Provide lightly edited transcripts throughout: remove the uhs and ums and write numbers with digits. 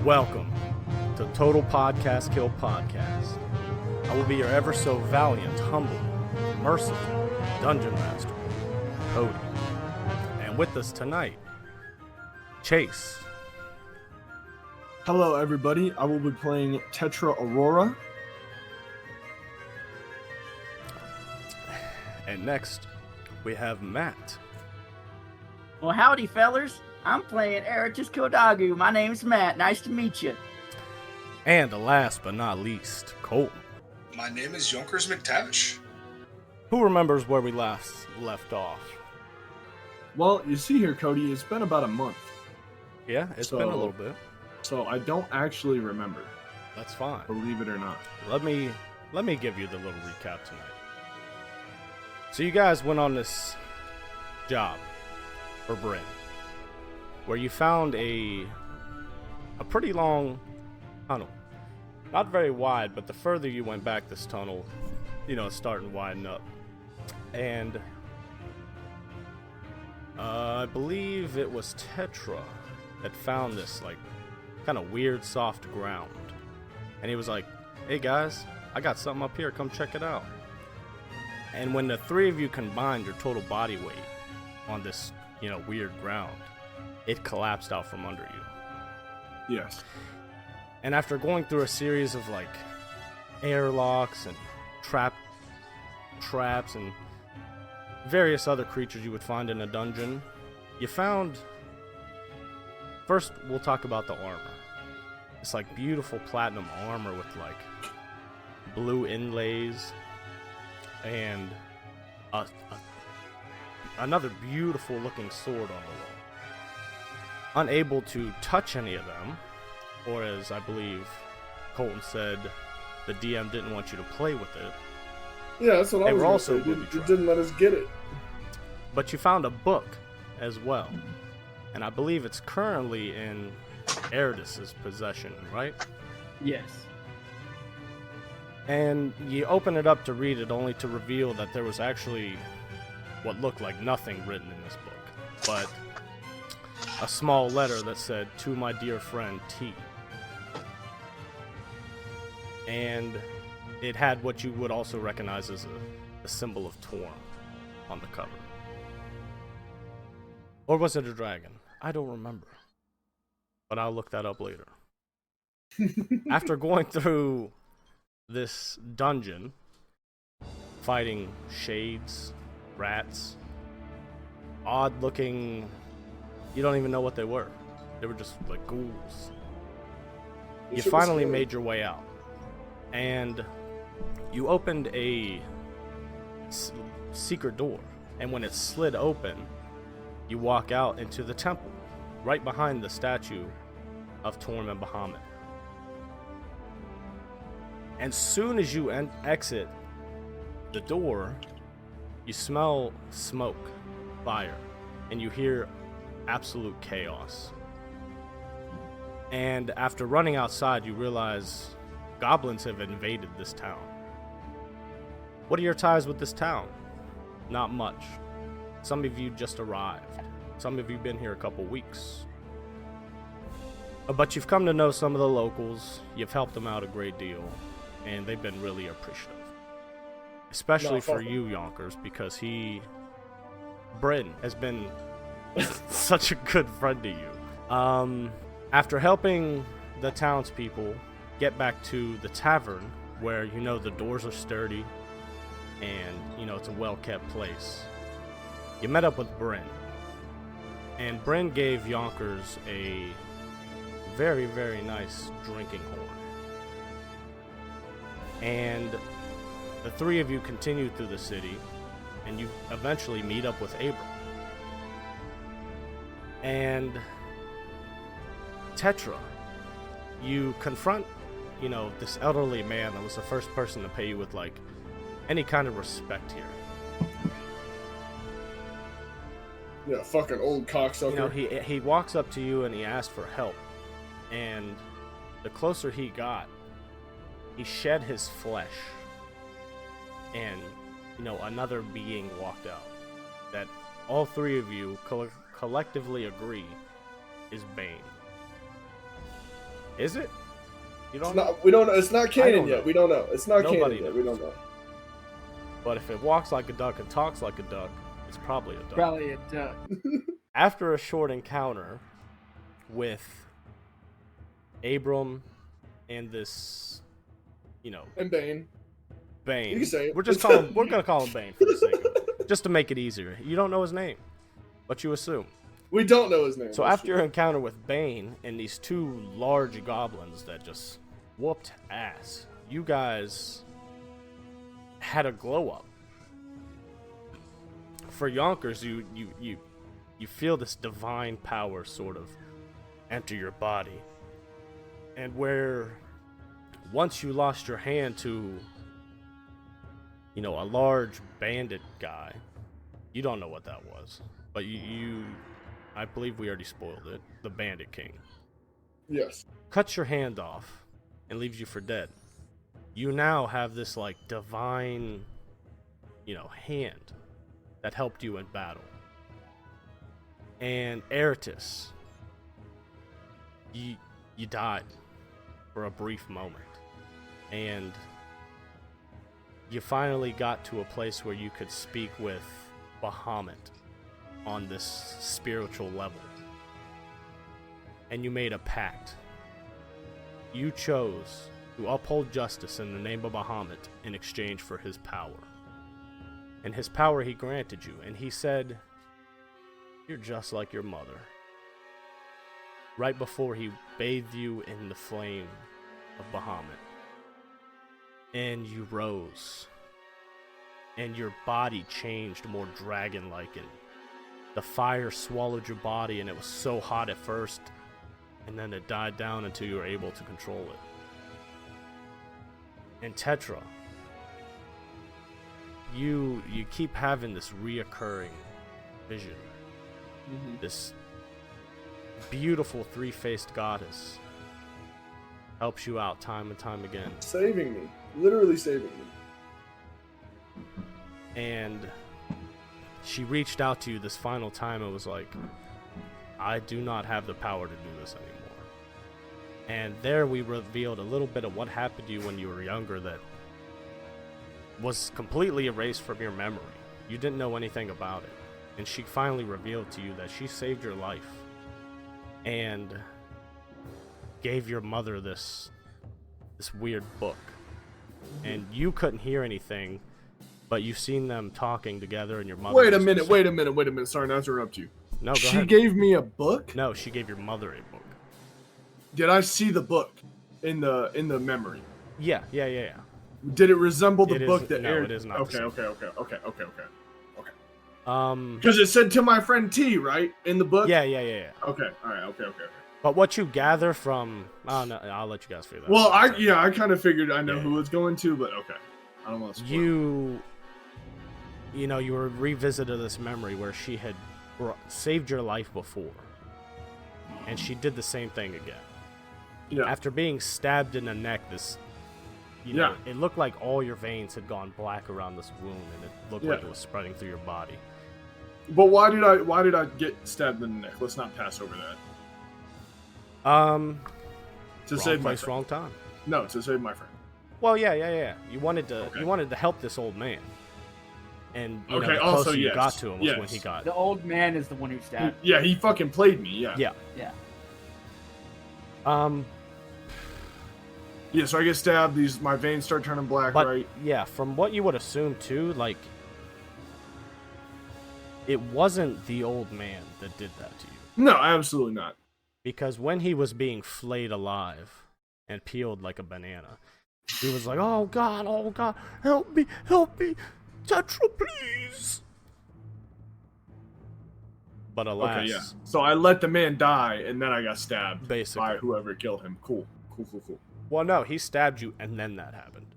Welcome to TotalPodcastKill podcast. I will be your ever so valiant, humble, merciful dungeon master, Cody. And with us tonight, Chase. Hello everybody, I will be playing Tetra Aurora. And next, we have Matt. Well, howdy, fellers. I'm playing Arytiss. My name's Matt. Nice to meet you. And last but not least, Colton. My name is Yonkers McTavish. Who remembers where we last left off? Well, you see here, Cody, it's been about a month. Yeah, it's been a little bit. So I don't actually remember. That's fine. Believe it or not. Let me give you the little recap tonight. So you guys went on this job for Bryn, where you found a pretty long tunnel. Not very wide, but the further you went back, this tunnel, it's starting to widen up. And I believe it was Tetra that found this, kind of weird, soft ground. And he was like, hey guys, I got something up here, come check it out. And when the three of you combined your total body weight on this, weird ground, it collapsed out from under you. Yes. And after going through a series of airlocks and traps and various other creatures you would find in a dungeon, you found. First, we'll talk about the armor. It's beautiful platinum armor with blue inlays and another beautiful looking sword on the wall. Unable to touch any of them, or as I believe Colton said, the DM didn't want you to play with it. Yeah, that's what I was also saying. It didn't let us get it. But you found a book as well. And I believe it's currently in Arytiss's possession, right? Yes. And you open it up to read it, only to reveal that there was actually what looked like nothing written in this book, but a small letter that said, "To my dear friend T." And it had what you would also recognize as a symbol of Torm on the cover. Or was it a dragon? I don't remember. But I'll look that up later. After going through this dungeon, fighting shades, rats, odd looking, you don't even know what they were. They were just ghouls. You finally made your way out. And you opened a secret door. And when it slid open, you walk out into the temple, right behind the statue of Torm and Bahamut. And soon as you exit the door, you smell smoke, fire, and you hear absolute chaos. And after running outside, you realize goblins have invaded this town. What are your ties with this town? Not much. Some of you just arrived. Some of you been here a couple weeks. But you've come to know some of the locals. You've helped them out a great deal. And they've been really appreciative. Especially for you, Yonkers, because Bryn, has been such a good friend to you. After helping the townspeople get back to the tavern, where the doors are sturdy and it's a well-kept place, you met up with Bryn. And Bryn gave Yonkers a very, very nice drinking horn. And the three of you continue through the city, and you eventually meet up with Abram. And Tetra, you confront, this elderly man that was the first person to pay you with, any kind of respect here. Yeah, fucking old cocksucker. He walks up to you and he asks for help. And the closer he got, he shed his flesh. And, another being walked out. That all three of you collectively agree is Bane. Is it? You don't It's know? not. We don't know. It's not canon don't yet. know. We don't know. It's not Nobody canon yet. We don't know. But if it walks like a duck and talks like a duck, it's probably a duck. Probably a duck. After a short encounter with Abram and this, And Bane. Bane. You can say it. We're gonna call him Bane for the sake of it, just to make it easier. You don't know his name, but you assume. We don't know his name. So after your encounter with Bane and these two large goblins that just whooped ass, you guys had a glow up. For Yonkers, you feel this divine power sort of enter your body. And where once you lost your hand to, a large bandit guy, you don't know what that was. But I believe we already spoiled it, the Bandit King. Yes. Cuts your hand off and leaves you for dead. You now have this divine, hand that helped you in battle. And Arytiss, you died for a brief moment. And you finally got to a place where you could speak with Bahamut on this spiritual level. And you made a pact. You chose to uphold justice in the name of Bahamut in exchange for his power. And his power he granted you, and he said, "You're just like your mother." Right before he bathed you in the flame of Bahamut. And you rose. And your body changed more dragon-like, and the fire swallowed your body, and it was so hot at first, and then it died down until you were able to control it. And Tetra, you keep having this reoccurring vision. Mm-hmm. This beautiful three-faced goddess helps you out time and time again. Saving me. Literally saving me. And she reached out to you this final time and was like, "I do not have the power to do this anymore." And there we revealed a little bit of what happened to you when you were younger that was completely erased from your memory. You didn't know anything about it. And she finally revealed to you that she saved your life and gave your mother this weird book. And you couldn't hear anything, but you've seen them talking together, and your mother... Wait a minute. Sorry not to interrupt you. No, go She ahead. gave me a book? No, she gave your mother a book. Did I see the book in the memory? Yeah. Did it resemble the It is- book that no, aired? it is not Okay, the okay. Um, Because it said to my friend T, right? In the book? yeah. Okay, alright, okay. But what you gather from... Oh, no, I'll let you guys figure that Well, out. I kind of figured I know Yeah. who it's going to, but okay. I don't want to spoil. You were revisited this memory where she had saved your life before. And she did the same thing again. Yeah. After being stabbed in the neck, it looked like all your veins had gone black around this wound, and it looked like it was spreading through your body. But why did I get stabbed in the neck? Let's not pass over that. To Wrong save my place, friend. wrong time. No, to save my friend. Well, yeah. You wanted to Okay. help this old man. And the Okay, closer also, you yes. got to him was when Yes. he got... The old man is the one who stabbed. Yeah, he fucking played me. Yeah. Yeah. Yeah. Yeah. So I get stabbed. My veins start turning black. But right. yeah, from what you would assume too, it wasn't the old man that did that to you. No, absolutely not. Because when he was being flayed alive and peeled like a banana, he was like, oh God, help me, Tetra, please. But alas, Okay, yeah. So I let the man die, and then I got stabbed Basically. by whoever killed him. Cool. Well, no, he stabbed you, and then that happened.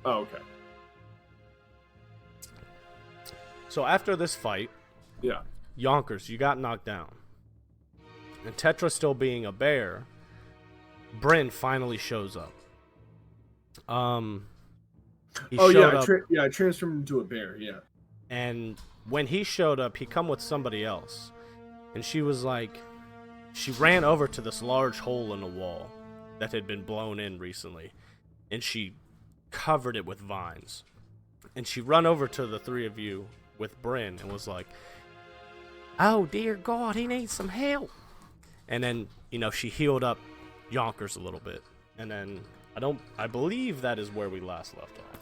Oh, okay. So after this fight, Yeah. Yonkers, you got knocked down. And Tetra still being a bear, Bryn finally shows up. He showed up, I transformed into a bear. Yeah. and when he showed up, he come with somebody else. And she was like, she ran over to this large hole in the wall, that had been blown in recently, and she covered it with vines. And she run over to the three of you with Bryn and was like, "Oh dear God, he needs some help." And then, she healed up Yonkers a little bit. And then I believe that is where we last left off.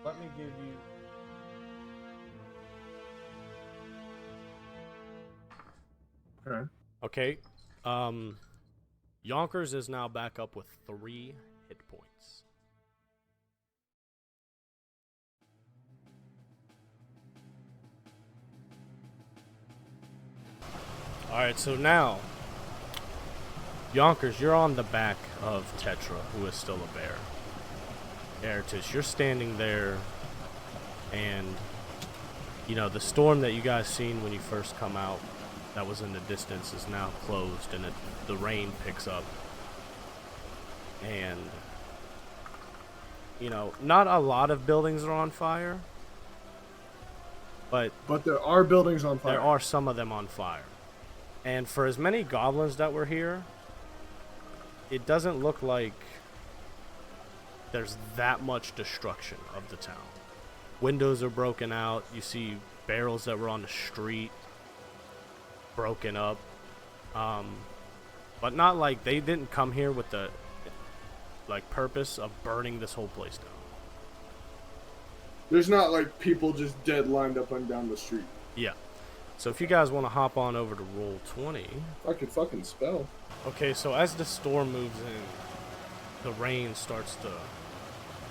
Let me give you Okay. Yonkers is now back up with 3 hit points. Alright, so now, Yonkers, you're on the back of Tetra, who is still a bear. Arytiss, you're standing there, and, the storm that you guys seen when you first come out, that was in the distance, is now closed, and the rain picks up. And, not a lot of buildings are on fire, but there are buildings on fire. There are some of them on fire. And for as many goblins that were here, it doesn't look like there's that much destruction of the town. Windows are broken out. You see barrels that were on the street broken up. But not like they didn't come here with the purpose of burning this whole place down. There's not like people just dead lined up and down the street. Yeah. So if you guys want to hop on over to roll 20. I could fucking spell. Okay, so as the storm moves in, the rain starts to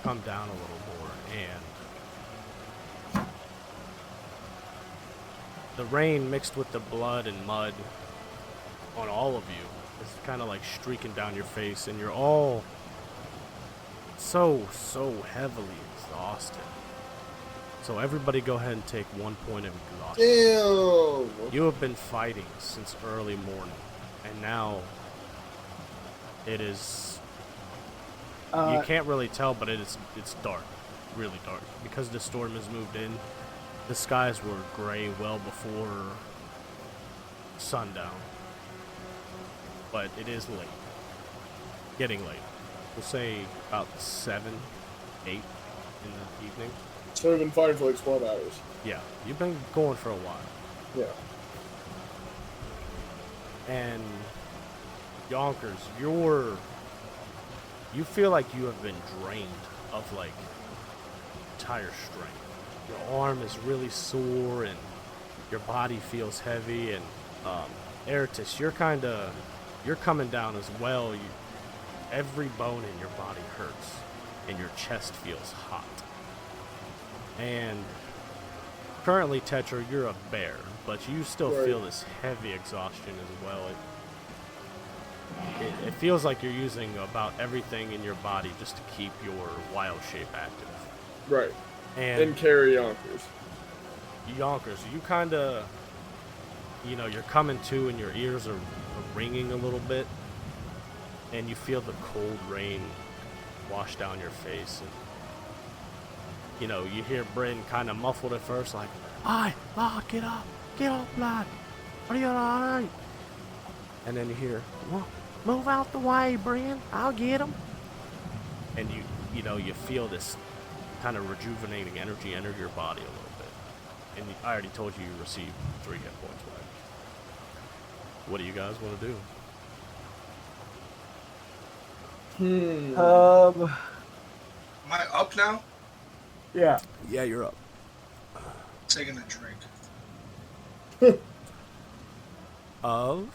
come down a little more, and the rain mixed with the blood and mud on all of you is kind of like streaking down your face, and you're all so heavily exhausted. So everybody go ahead and take 1 point of exhaustion. Damn! You have been fighting since early morning, and now it is... you can't really tell, but it's dark. Really dark. Because the storm has moved in, the skies were gray well before sundown. But it is late. Getting late. We'll say about 7, 8 in the evening. So we've been fighting for like 12 hours. Yeah, you've been going for a while. Yeah. And Yonkers, you feel like you have been drained of entire strength. Your arm is really sore and your body feels heavy, and Arytiss, you're coming down as well. Every bone in your body hurts and your chest feels hot. And currently, Tetra, you're a bear, but you still feel this heavy exhaustion as well. It feels like you're using about everything in your body just to keep your wild shape active. Right. And carry Yonkers. Yonkers, you kind of, you're coming to and your ears are ringing a little bit, and you feel the cold rain wash down your face, and you hear Bryn kind of muffled at first, like, get up, lad. Are you alright? And then you hear, move out the way, Bryn. I'll get him. And you feel this kind of rejuvenating energy enter your body a little bit. And I already told you received 3 hit points back. What do you guys want to do? Am I up now? Yeah. Yeah, you're up. Taking a drink. Of?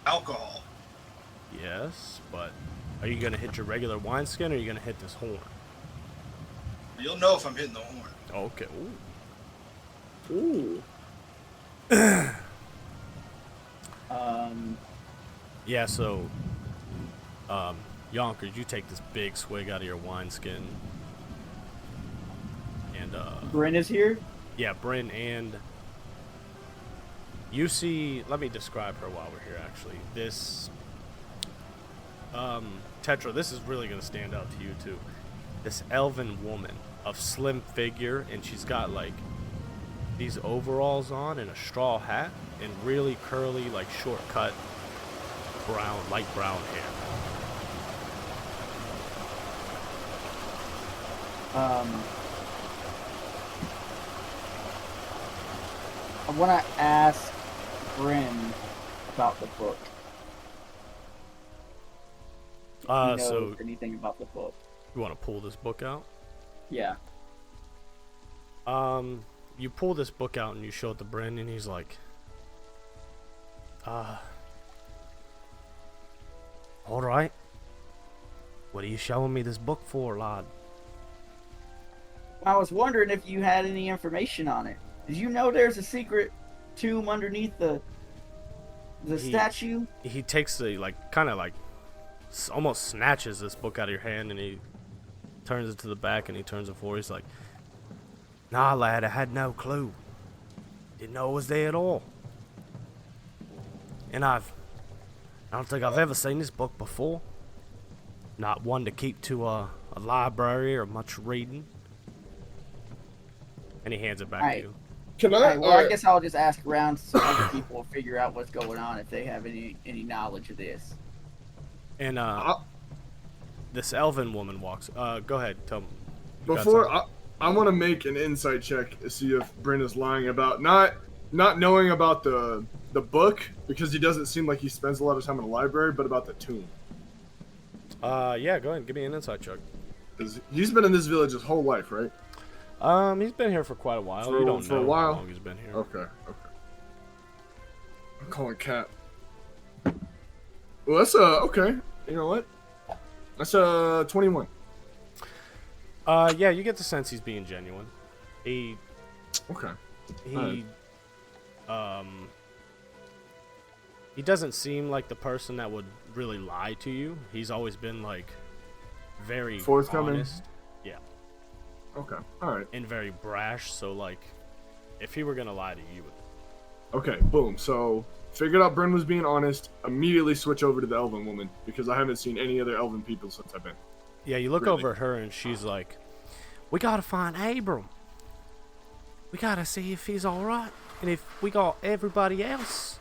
Alcohol. Yes, but are you going to hit your regular wineskin, or are you going to hit this horn? You'll know if I'm hitting the horn. Okay. Ooh. Yeah, so, Yonkers, you take this big swig out of your wineskin. And, Bryn is here? yeah, Bryn, and you see, let me describe her while we're here, actually. This, Tetra, this is really going to stand out to you, too. This elven woman of slim figure, and she's got, these overalls on and a straw hat and really curly, like short-cut light brown hair. I want to ask Bryn about the book. If he knows So anything about the book. you want to pull this book out? Yeah. You pull this book out and you show it to Bryn, and he's like, all right. What are you showing me this book for, lad? I was wondering if you had any information on it. Did you know there's a secret tomb underneath the statue? He takes almost snatches this book out of your hand, and he turns it to the back, and he turns it forward. He's like, nah, lad, I had no clue. Didn't know it was there at all. And I don't think I've ever seen this book before. Not one to keep to a library or much reading. And he hands it back to you. Can I? Alright, well, I guess I'll just ask around so other people will figure out what's going on if they have any knowledge of this. And this elven woman walks. Go ahead, tell me. Before I want to make an insight check to see if Bryn is lying about not knowing about the book, because he doesn't seem like he spends a lot of time in the library, but about the tomb. Yeah, go ahead, give me an insight check. Because he's been in this village his whole life, right? He's been here for quite a while. You don't know how long he's been here. Okay. I'm calling Cat. Well, that's okay. You know what? That's 21. Yeah, you get the sense he's being genuine. He doesn't seem like the person that would really lie to you. He's always been like very forthcoming. Honest. Yeah. Okay. All right. And very brash. So like, if he were gonna lie to you, okay. Boom. So figured out Bryn was being honest. Immediately switch over to the elven woman because I haven't seen any other elven people since I've been. Yeah, you look over at her and she's like, "We gotta find Abram. We gotta see if he's all right, and if we got everybody else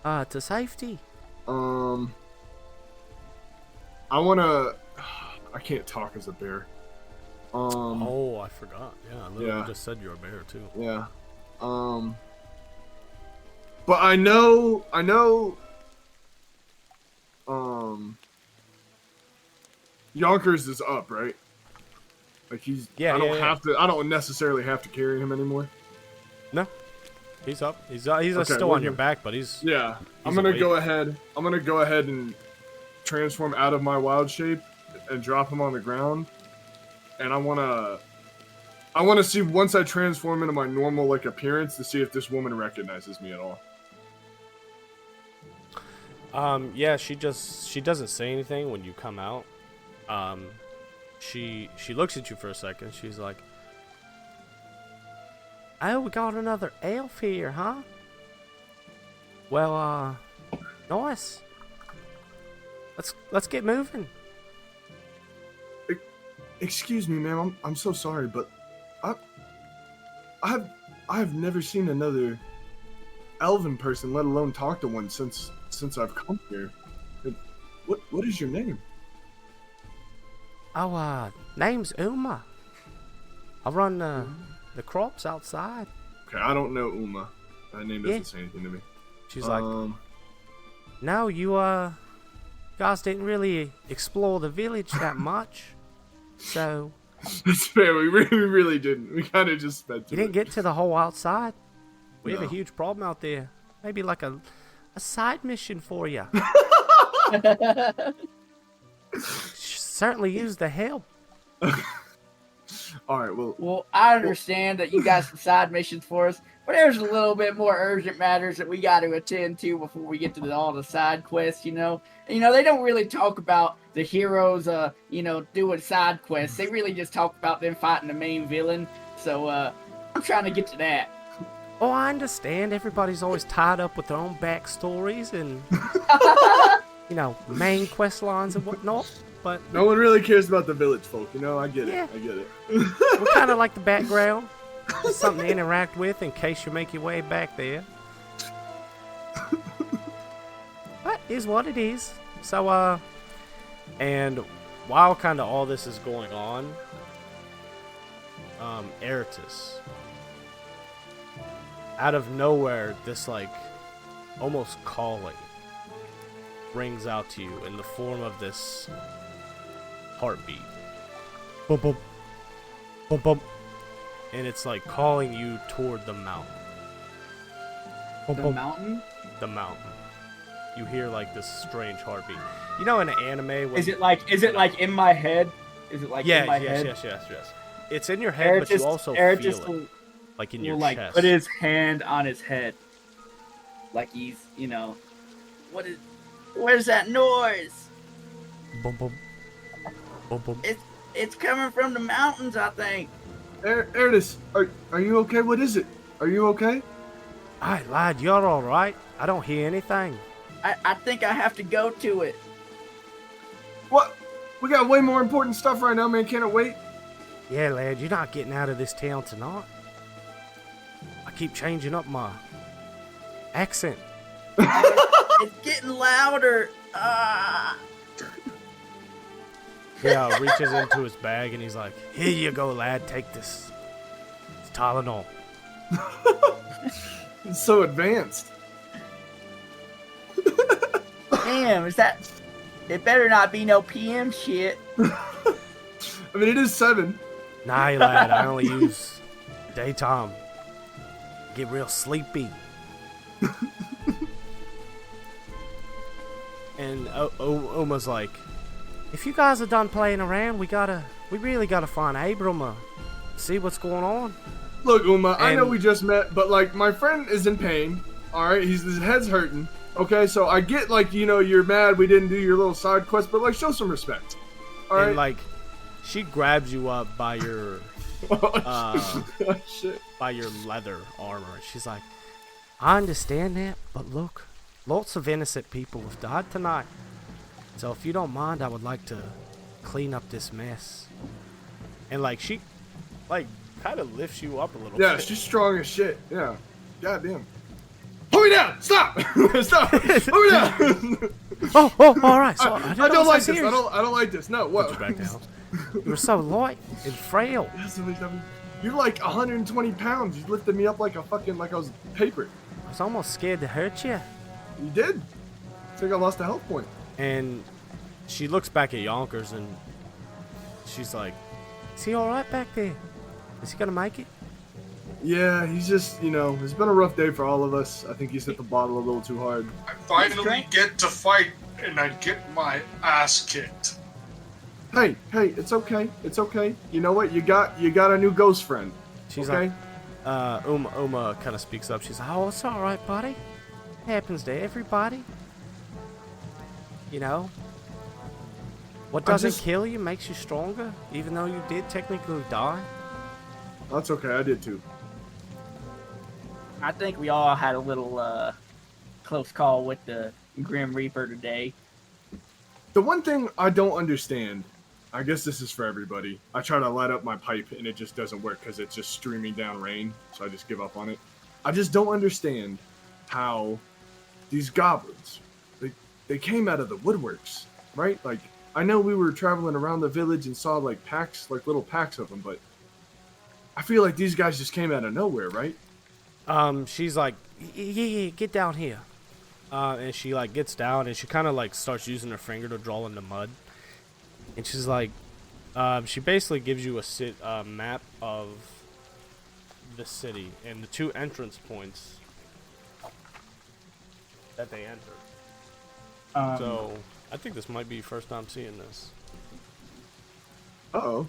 to safety." I can't talk as a bear. Oh, I forgot. Yeah, I literally just said you're a bear too. Yeah. But I know. Yonkers is up, right? Like he's. Yeah. I don't necessarily have to carry him anymore. No, he's up. He's still on your back, but he's. Yeah. I'm awake. gonna go ahead and transform out of my wild shape and drop him on the ground. And I wanna see once I transform into my normal like appearance to see if this woman recognizes me at all. Yeah, she doesn't say anything when you come out. She looks at you for a second. She's like, "Oh, we got another elf here, huh? Well, nice. Let's get moving." Excuse me, ma'am. I'm so sorry, but I have never seen another elven person, let alone talk to one since I've come here. What is your name? Oh, name's Uma. I run the crops outside. Okay, I don't know Uma. That name doesn't say anything to me. She's like, "No, you guys didn't really explore the village that much, so." That's fair. We really didn't. We kind of just spent. You didn't get to the whole outside. We have No. a huge problem out there. Maybe like a side mission for you. Certainly use the help. All right. Well, I understand that you got some side missions for us, but there's a little bit more urgent matters that we got to attend to before we get to all the side quests, you know. And, they don't really talk about the heroes, doing side quests. They really just talk about them fighting the main villain. So, I'm trying to get to that. Oh, I understand. Everybody's always tied up with their own backstories and, main quest lines and whatnot. But no one really cares about the village folk, I get Yeah. it. I get it. we're kind of like the background. Just something to interact with in case you make your way back there. But is what it is. So, and while kind of all this is going on, Arytiss, out of nowhere, this like almost calling rings out to you in the form of this heartbeat. Boom, boom, boom, boom, and it's like calling you toward the mountain. Boom, The boom. mountain? The mountain. You hear like this strange heartbeat. You know, in an anime, when Is it like in my head? Is it like in my head? Yes. It's in your head, but you also Arytiss feel it, like in your will chest. put his hand on his head, like he's, where's that noise? Boom, boom, boom, boom. It's coming from the mountains, I think. Arytiss, are you okay? What is it? Are you okay? Aye, lad, you're all right. I don't hear anything. I think I have to go to it. What? We got way more important stuff right now, man. Can't it wait? Yeah, lad, you're not getting out of this town tonight. I keep changing up my accent. It's getting louder. Yeah, reaches into his bag and he's like, "Here you go, lad. Take this. It's Tylenol." It's so advanced. Damn, it better not be no PM shit. I mean, it is 7. Nah, lad, I only use daytime. Get real sleepy. And Uma's like, if you guys are done playing around, we really gotta find Abram, see what's going on. Look, Uma, I know And- we just met, but like my friend is in pain. All right, his head's hurting. Okay, so I get like you're mad we didn't do your little side quest, but like show some respect. All right. And like, she grabs you up by your Oh, shit. by your leather armor. She's like, I understand that, but look, lots of innocent people have died tonight. So if you don't mind, I would like to clean up this mess. And like, she like kind of lifts you up a little Yeah, bit. she's strong as shit. Yeah. Goddamn. Put me down! Stop! Stop! Put me down! Oh, all right. So I don't like this. serious. I don't like this. No, what? Put you back down. You were so light and frail. You're like 120 pounds. You lifted me up like I was paper. I was almost scared to hurt you. You did. I think I lost a health point. And she looks back at Yonkers and she's like, is he all right back there? Is he gonna make it? Yeah, he's just, it's been a rough day for all of us. I think he's hit the bottle a little too hard. I finally get to fight, and I get my ass kicked. Hey, it's okay. It's okay. You know what? You got a new ghost friend. She's okay? like, Uma kind of speaks up. She's like, oh, it's all right, buddy. It happens to everybody. What doesn't kill you makes you stronger, even though you did technically die. That's okay. I did too. I think we all had a little close call with the Grim Reaper today. The one thing I don't understand, I guess this is for everybody. I try to light up my pipe and it just doesn't work because it's just streaming down rain, so I just give up on it. I just don't understand how these goblins, they came out of the woodworks, right? Like, I know we were traveling around the village and saw like little packs of them, but I feel like these guys just came out of nowhere, right? She's like, yeah, get down here. And she like gets down and she kind of like starts using her finger to draw in the mud. And she's like, she basically gives you a map of the city and the 2 entrance points that they enter. So I think this might be your first time seeing this. Uh-oh.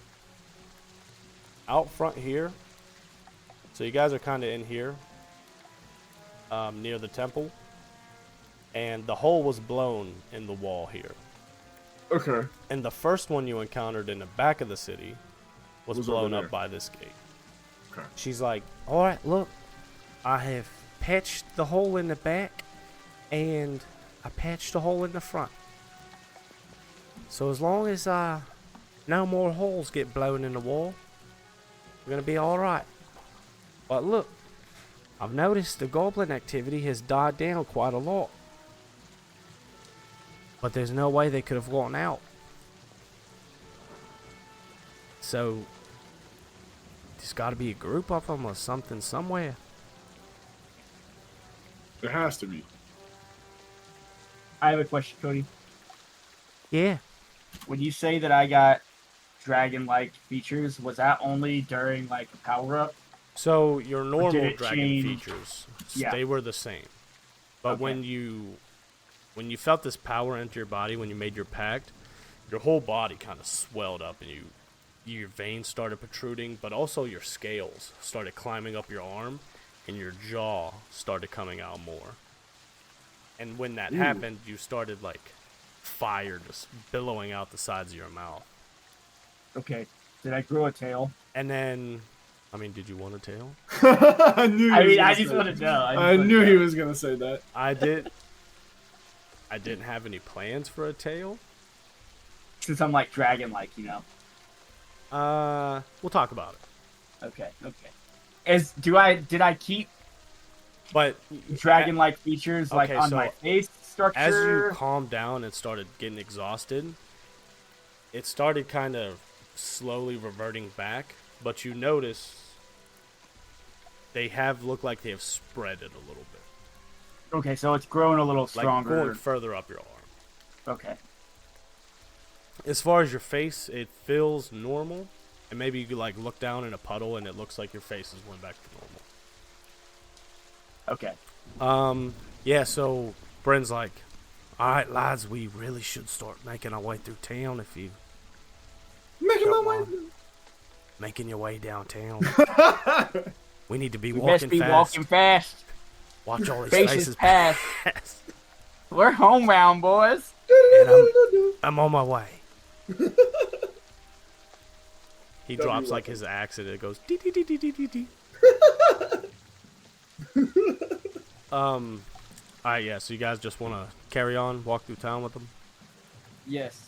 Out front here. So you guys are kind of in here, near the temple. And the hole was blown in the wall here. Okay. And the first one you encountered in the back of the city was blown over up there. by this gate. Okay. She's like, all right, look, I have patched the hole in the back and I patched the hole in the front. So as long as no more holes get blown in the wall, we're going to be all right. But look, I've noticed the goblin activity has died down quite a lot. But there's no way they could have gotten out. So, there's got to be a group of them or something somewhere. There has to be. I have a question, Cody. Yeah. When you say that I got dragon-like features, was that only during like a power-up? So your normal it dragon change? features, Yeah. they were the same. But Okay. when you felt this power enter your body, when you made your pact, your whole body kind of swelled up and your veins started protruding, but also your scales started climbing up your arm and your jaw started coming out more. And when that happened, you started like fire just billowing out the sides of your mouth. Okay. Did I grow a tail? And then, I mean, did you want a tail? I knew. I just want to know. I knew he was gonna say that. I didn't have any plans for a tail. Since I'm like dragon-like, you know. We'll talk about it. Okay. Did I keep But dragon-like features like Okay, on so my face structure? as you calmed down and started getting exhausted, it started kind of slowly reverting back. But you notice they have looked like they have spread it a little bit, Okay, so it's grown a little like stronger. going further up your arm. Okay. As far as your face, it feels normal, and maybe you could like look down in a puddle and it looks like your face is went back to normal. Okay. Yeah, so Bryn's like, alright lads, we really should start making our way through town if you Making my don't way. mind making your way downtown. We need to be We walking best be fast. walking fast. Watch all these Faces faces pass. pass. We're homebound, boys. And I'm on my way. He W drops like weapon. his axe and it goes dee dee dee dee dee dee dee. Alright, yeah, so you guys just want to carry on, walk through town with them? Yes.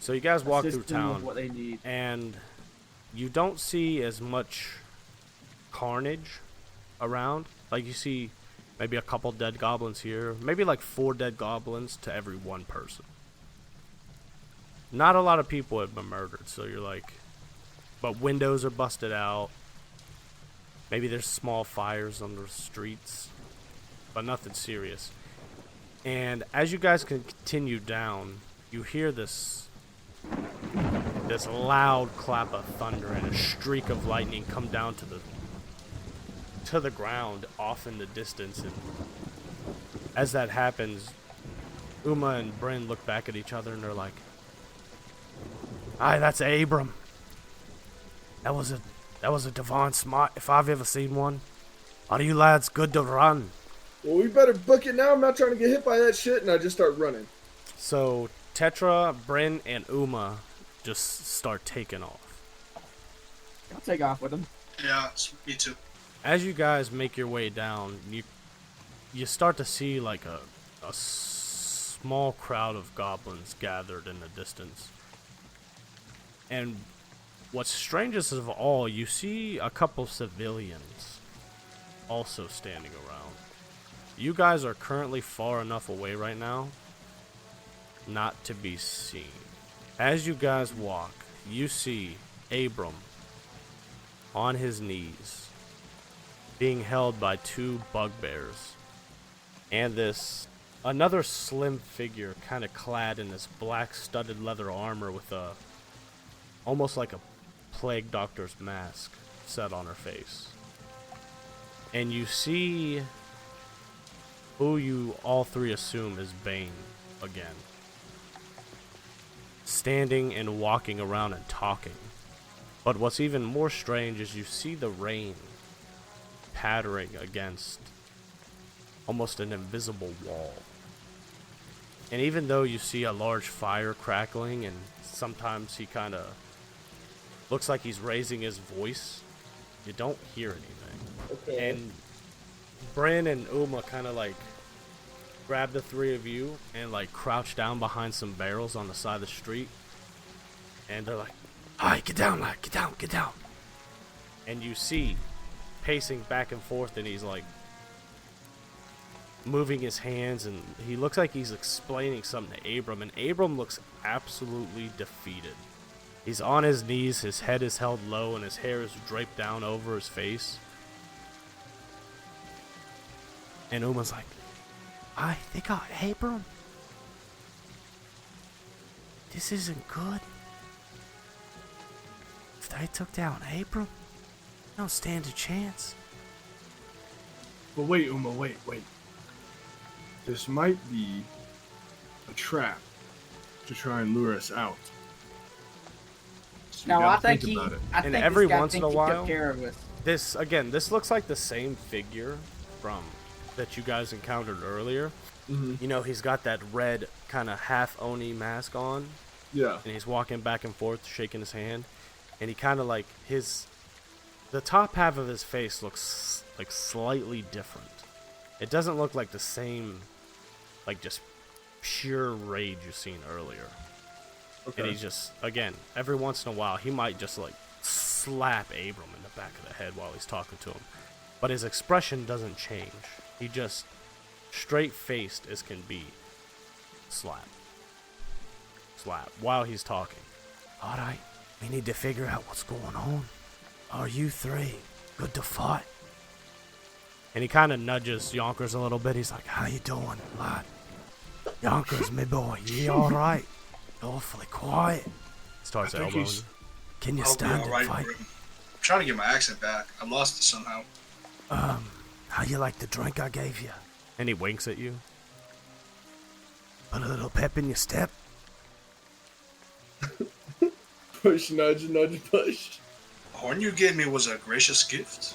So you guys walk Assist through them with town, what they need. and you don't see as much carnage around. Like, you see maybe a couple dead goblins here, maybe like 4 dead goblins to every 1 person. Not a lot of people have been murdered, so you're like, but windows are busted out. Maybe there's small fires on the streets, but nothing serious. And as you guys continue down, you hear this loud clap of thunder and a streak of lightning come down to the ground off in the distance. And as that happens, Uma and Bryn look back at each other and they're like, "Aye, that's Abram. That was a divine smite if I've ever seen one. Are you lads good to run?" Well, we better book it now. I'm not trying to get hit by that shit, and I just start running. So Tetra, Bryn, and Uma just start taking off. I'll take off with them. Yeah, me too. As you guys make your way down, you start to see like a small crowd of goblins gathered in the distance. And what's strangest of all, you see a couple civilians also standing around. You guys are currently far enough away right now not to be seen. As you guys walk, you see Abram on his knees, being held by 2 bugbears, and another slim figure kind of clad in this black studded leather armor with almost like a plague doctor's mask set on her face. And you see who you all 3 assume is Bane again, standing and walking around and talking. But what's even more strange is you see the rain pattering against almost an invisible wall. And even though you see a large fire crackling and sometimes he kind of looks like he's raising his voice, you don't hear anything. Okay. And Bryn and Uma kind of like grab the 3 of you and like crouch down behind some barrels on the side of the street. And they're like, "Alright, get down, lad, get down, get down." And you see pacing back and forth, and he's like moving his hands, and he looks like he's explaining something to Abram, and Abram looks absolutely defeated. He's on his knees, his head is held low, and his hair is draped down over his face. And Uma's like, they got Abram. This isn't good. If they took down Abram, they don't stand a chance. But wait, Uma, wait. This might be a trap to try and lure us out. So No, I think he. about it. I think every this guy once in thinks a he took while- care of us. This looks like the same figure from that you guys encountered earlier. Mm-hmm. You know, he's got that red kind of half Oni mask on, Yeah. and he's walking back and forth, shaking his hand, and he kind of like the top half of his face looks like slightly different. It doesn't look like the same, like just pure rage you've seen earlier. Okay. And he's just, again, every once in a while, he might just like slap Abram in the back of the head while he's talking to him. But his expression doesn't change. He just, straight faced as can be, slap, while he's talking. Alright, we need to figure out what's going on. Are you three good to fight? And he kind of nudges Yonkers a little bit. He's like, how you doing, lad? Yonkers, me boy, you alright? Awfully quiet. Starts I think elbowing. he's- Can you I'll be stand alright, and fight? Bryn. I'm trying to get my accent back. I lost it somehow. How you like the drink I gave you? And he winks at you. Put a little pep in your step. Push, nudge, push. The horn you gave me was a gracious gift.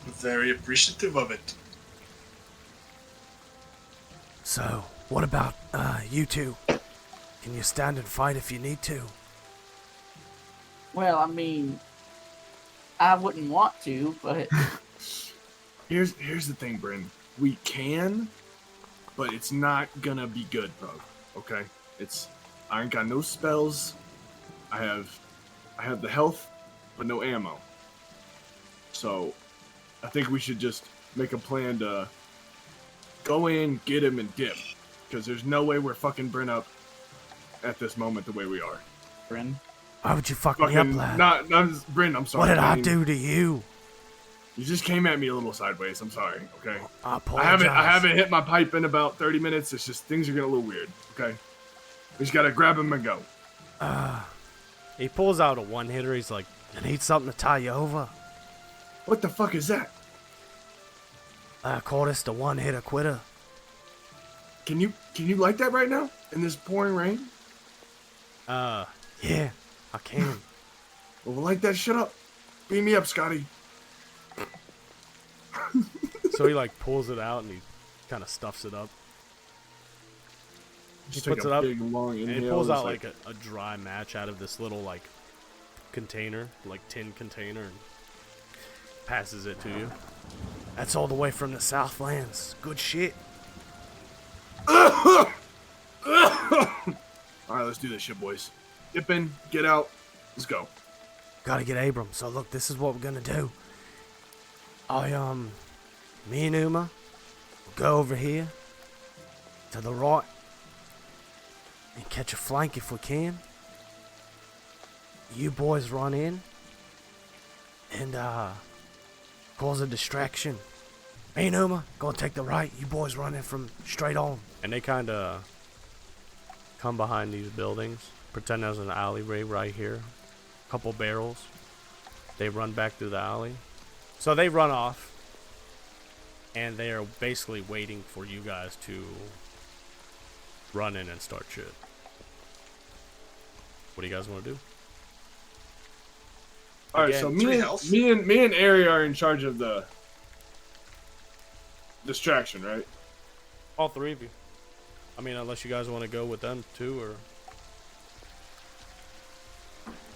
I'm very appreciative of it. So, what about you two? Can you stand and fight if you need to? Well, I mean, I wouldn't want to, but Here's the thing, Bryn. We can, but it's not gonna be good, bro. Okay? I ain't got no spells. I have the health, but no ammo. So, I think we should just make a plan to go in, get him, and dip. Because there's no way we're fucking Bryn up at this moment the way we are. Bryn. Why would you fuck me up, Fucking, lad? not Bryn, I'm sorry. What did I mean, do to you? You just came at me a little sideways. I'm sorry, okay? I I apologize. haven't hit my pipe in about 30 minutes. It's just things are getting a little weird, okay? We just gotta grab him and go. He pulls out a one-hitter. He's like, you need something to tie you over? What the fuck is that? I call this the one-hitter quitter. Can you light that right now in this pouring rain? Yeah, I can. Well, we'll light that shit up. Beam me up, Scotty. So he like pulls it out and he kind of stuffs it up. Just puts take it a up, big long And inhale. he pulls It's out like a dry match out of this little like container, like tin container, and passes it to you. That's all the way from the Southlands. Good shit. All right, let's do this shit, boys. Dip in, get out. Let's go. Gotta get Abram. So look, this is what we're gonna do. Me and Uma will go over here to the right and catch a flank if we can. You boys run in and cause a distraction. Me and Uma gonna take the right. You boys run in from straight on. And they kind of come behind these buildings. Pretend there's an alleyway right here. Couple barrels. They run back through the alley. So they run off, and they are basically waiting for you guys to run in and start shit. What do you guys want to do? All right, Again, so three health. me and Ari are in charge of the distraction, right? All three of you. I mean, unless you guys want to go with them too, or...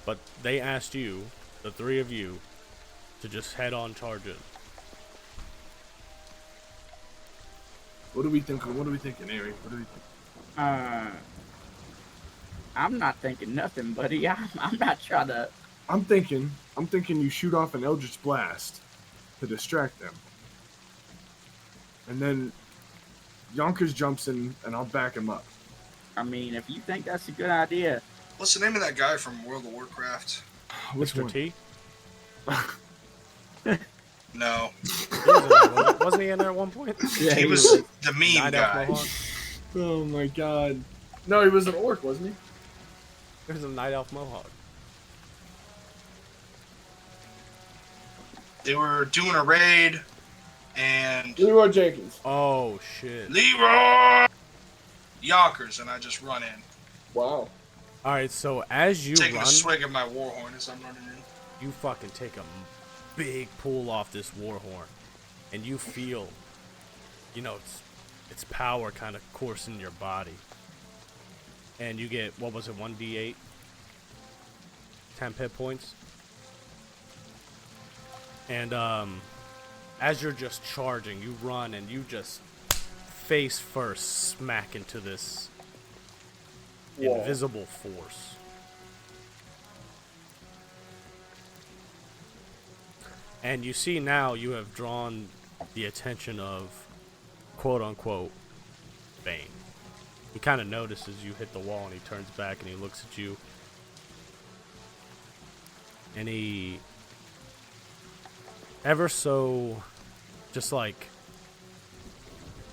But they asked you, the three of you, to just head on charge it. What are we thinking, Ari? What do we think? I'm not thinking nothing, buddy. I'm not trying to. I'm thinking you shoot off an Eldritch Blast to distract them. And then Yonkers jumps in, and I'll back him up. I mean, if you think that's a good idea. What's the name of that guy from World of Warcraft? Which Mr. one? T? No. Wasn't he in there at one point? Yeah, He was the meme Night Elf guy. Mohawk? Oh my god. No, he was an orc, wasn't he? There's a Night Elf Mohawk. They were doing a raid, and Leroy Jenkins. Oh, shit. Leroy Yonkers, and I just run in. Wow. Alright, so as you Taking run, a swig of my war horn as I'm running in. you fucking take a big pull off this war horn. And you feel, you know, its power kind of coursing your body. And you get, what was it, 1d8? 10 hit points. And as you're just charging, you run and you just face first smack into this invisible force. And you see now you have drawn the attention of quote-unquote Bane. He kind of notices you hit the wall and he turns back and he looks at you. And he ever so just like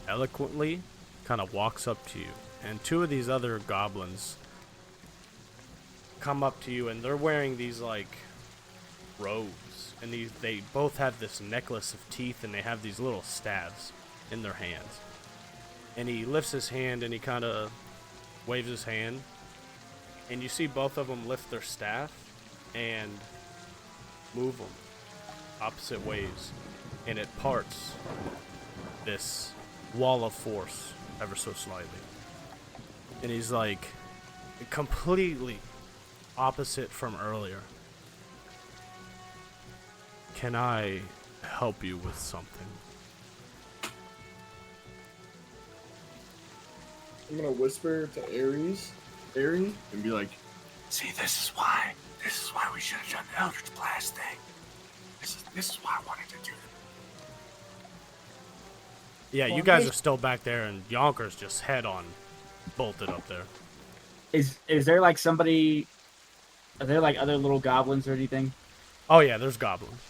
eloquently kind of walks up to you. And two of these other goblins come up to you and they're wearing these like robes. And they both have this necklace of teeth and they have these little staves in their hands. And he lifts his hand and he kind of waves his hand. And you see both of them lift their staff and move them opposite ways. And it parts this wall of force ever so slightly. And he's like completely opposite from earlier. Can I help you with something? I'm gonna whisper to Arytiss, and be like, See, this is why we should have done the Eldritch Blast thing. This is why I wanted to do it. Yeah, Well, you guys hey- are still back there, and Yonkers just head on bolted up there. Is there like somebody? Are there like other little goblins or anything? Oh yeah, there's goblins.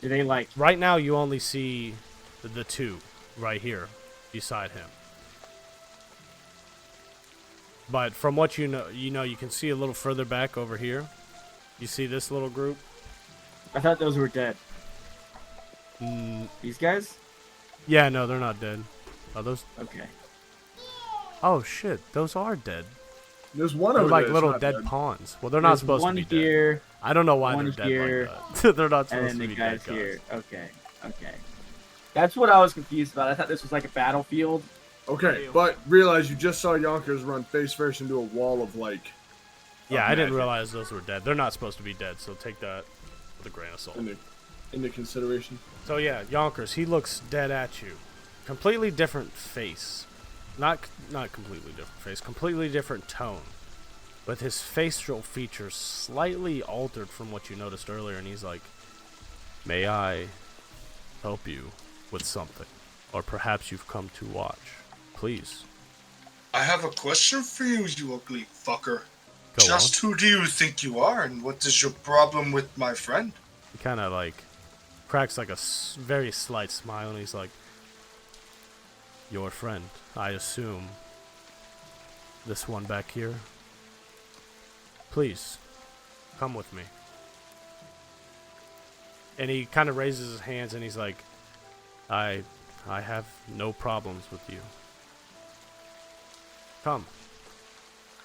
Do they like? Right now, you only see the two right here beside him. But from what you know, you can see a little further back over here. You see this little group? I thought those were dead. Mm, These guys? yeah, no, they're not dead. Are those? Okay. Oh shit, those are dead. "There's one They're over like there. little that's dead not dead." pawns. Well, they're not There's supposed to one be dead. here, I don't know why one they're dead here, like that. They're not and supposed then to the be guys dead guys. here. Okay. That's what I was confused about. I thought this was like a battlefield. Okay, but realize you just saw Yonkers run face first into a wall of like. Yeah, of I didn't magic realize those were dead. They're not supposed to be dead, so take that with a grain of salt. into consideration. So yeah, Yonkers, he looks dead at you. Completely different face. Not completely different face, completely different tone. With his facial features slightly altered from what you noticed earlier, and he's like, "May I help you with something? Or perhaps you've come to watch. Please." I have a question for you, you ugly fucker. Go Just who do you think you are, and what is your problem with my friend? He kind of like cracks like a very slight smile, and he's like, "Your friend, I assume. This one back here. Please, come with me." And he kind of raises his hands, and he's like, I have no problems with you. Come."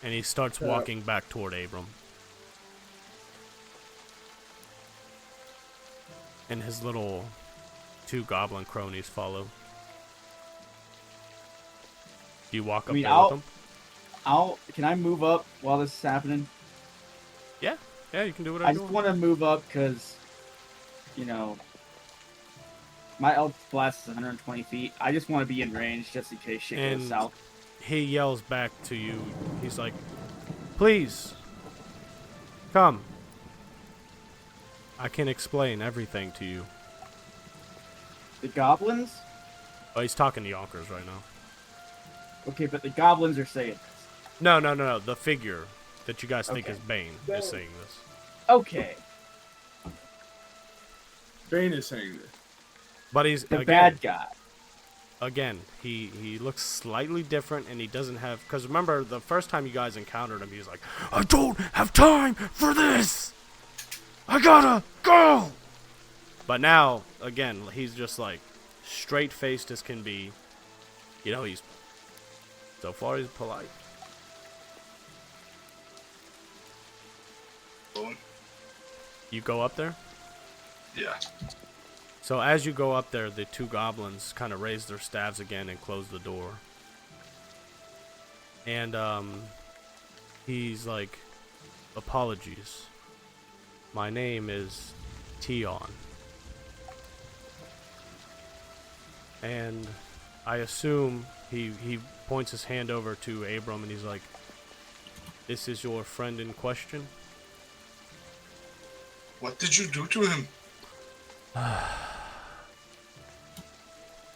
And he starts walking back toward Abram. And his little two goblin cronies follow. Do you walk up mean, there I'll- with them? Can I move up while this is happening? Yeah, you can do I whatever you just want. want to move up because, my Eldritch Blast is 120 feet. I just want to be in range just in case shit And goes south. He yells back to you. He's like, "Please, come." I can explain everything to you. The goblins? Oh, he's talking to Yonkers right now. Okay, but the goblins are saying this. No. The figure that you guys think Okay. is Bane is saying this. Okay. Bane is saying this. But he's The again, bad guy. Again, he looks slightly different, and he doesn't have. Because remember, the first time you guys encountered him, he was like, "I don't have time for this. I gotta go." But now, again, he's just like straight faced as can be. You know, he's so far he's polite. Lord. You go up there. Yeah. So as you go up there, the two goblins kind of raise their staves again and close the door. And he's like, "Apologies. My name is Tion. And I assume he points his hand over to Abram and he's like, "This is your friend in question?" What did you do to him?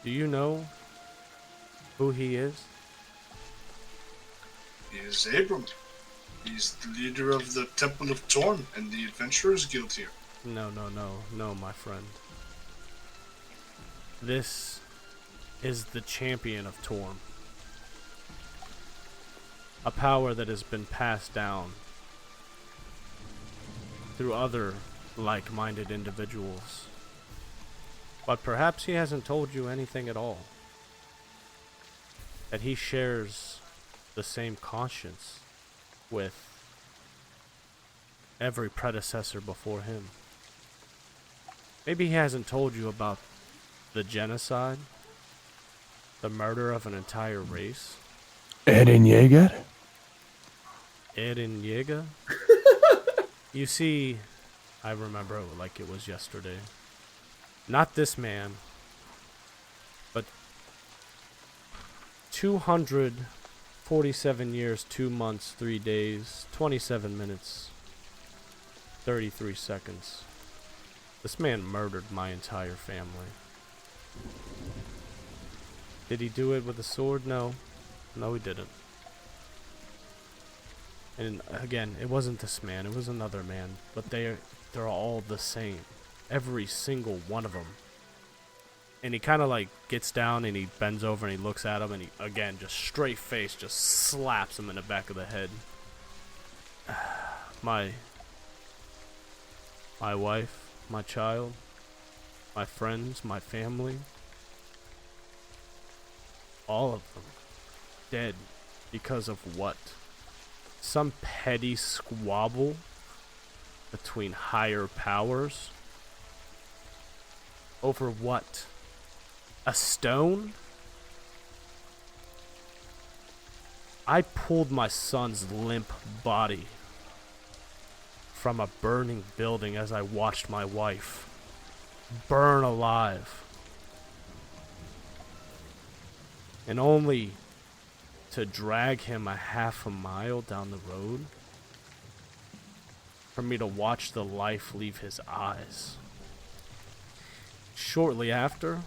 Do you know who he is? He is Abram. He's the leader of the Temple of Torn and the Adventurers Guild here. No, my friend. This is the champion of Torm. A power that has been passed down through other like-minded individuals. But perhaps he hasn't told you anything at all. That he shares the same conscience with every predecessor before him. Maybe he hasn't told you about the genocide, the murder of an entire race. Eren Yeager? Eren Yeager? You see, I remember it like it was yesterday. Not this man, but 247 years, 2 months, 3 days, 27 minutes, 33 seconds. This man murdered my entire family. Did he do it with a sword? No, he didn't. And again, it wasn't this man, it was another man, but they're all the same. Every single one of them. And he kind of like gets down and he bends over and he looks at him and he, again, just straight face, just slaps him in the back of the head. My wife, my child, my friends, my family, all of them dead because of what? Some petty squabble between higher powers? Over what? A stone? I pulled my son's limp body from a burning building as I watched my wife burn alive. And only to drag him a half a mile down the road for me to watch the life leave his eyes. Shortly after,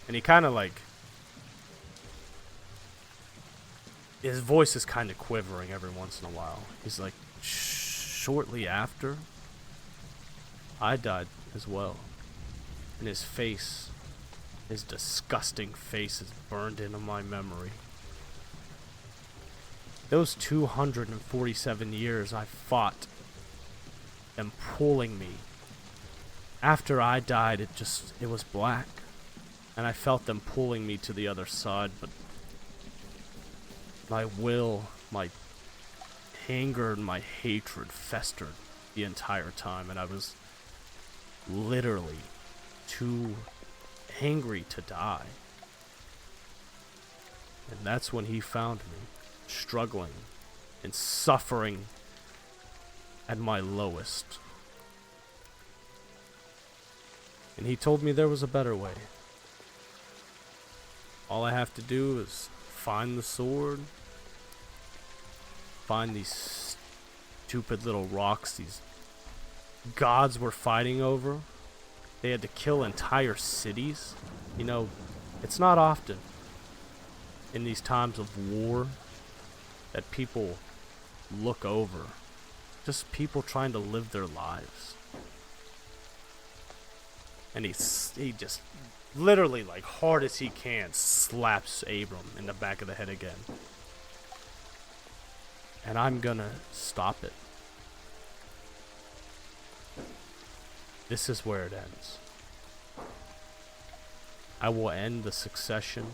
and he kind of like, his voice is kind of quivering every once in a while. He's like, shortly after, I died as well. And his face, his disgusting face is burned into my memory. Those 247 years I fought them pulling me. After I died, it was black. And I felt them pulling me to the other side, but my will, my anger, and my hatred festered the entire time, and I was literally too angry to die. And that's when he found me, struggling and suffering at my lowest. And he told me there was a better way. All I have to do is find the sword, find these stupid little rocks, these gods were fighting over. They had to kill entire cities. You know, it's not often in these times of war that people look over. Just people trying to live their lives. And he just literally, like, hard as he can, slaps Abram in the back of the head again. And I'm gonna stop it. This is where it ends. I will end the succession.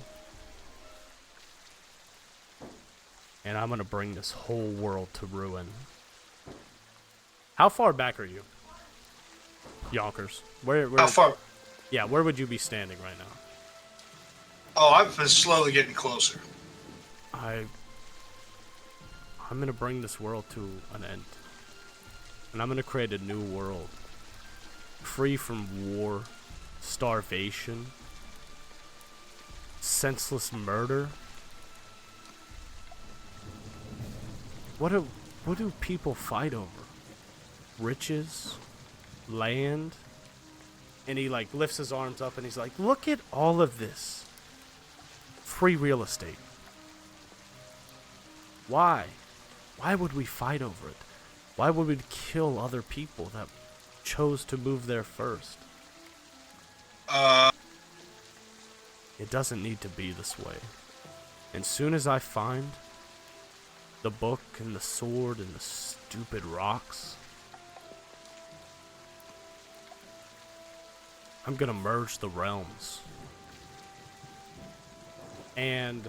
And I'm gonna bring this whole world to ruin. How far back are you? Yonkers. Where How far? Yeah, where would you be standing right now? Oh, I've been slowly getting closer. I'm gonna bring this world to an end. And I'm gonna create a new world. Free from war, starvation, senseless murder. What do people fight over? Riches? Land? And he like lifts his arms up and he's like, look at all of this. Free real estate. Why? Why would we fight over it? Why would we kill other people that chose to move there first? It doesn't need to be this way. And soon as I find the book and the sword and the stupid rocks, I'm gonna merge the realms. And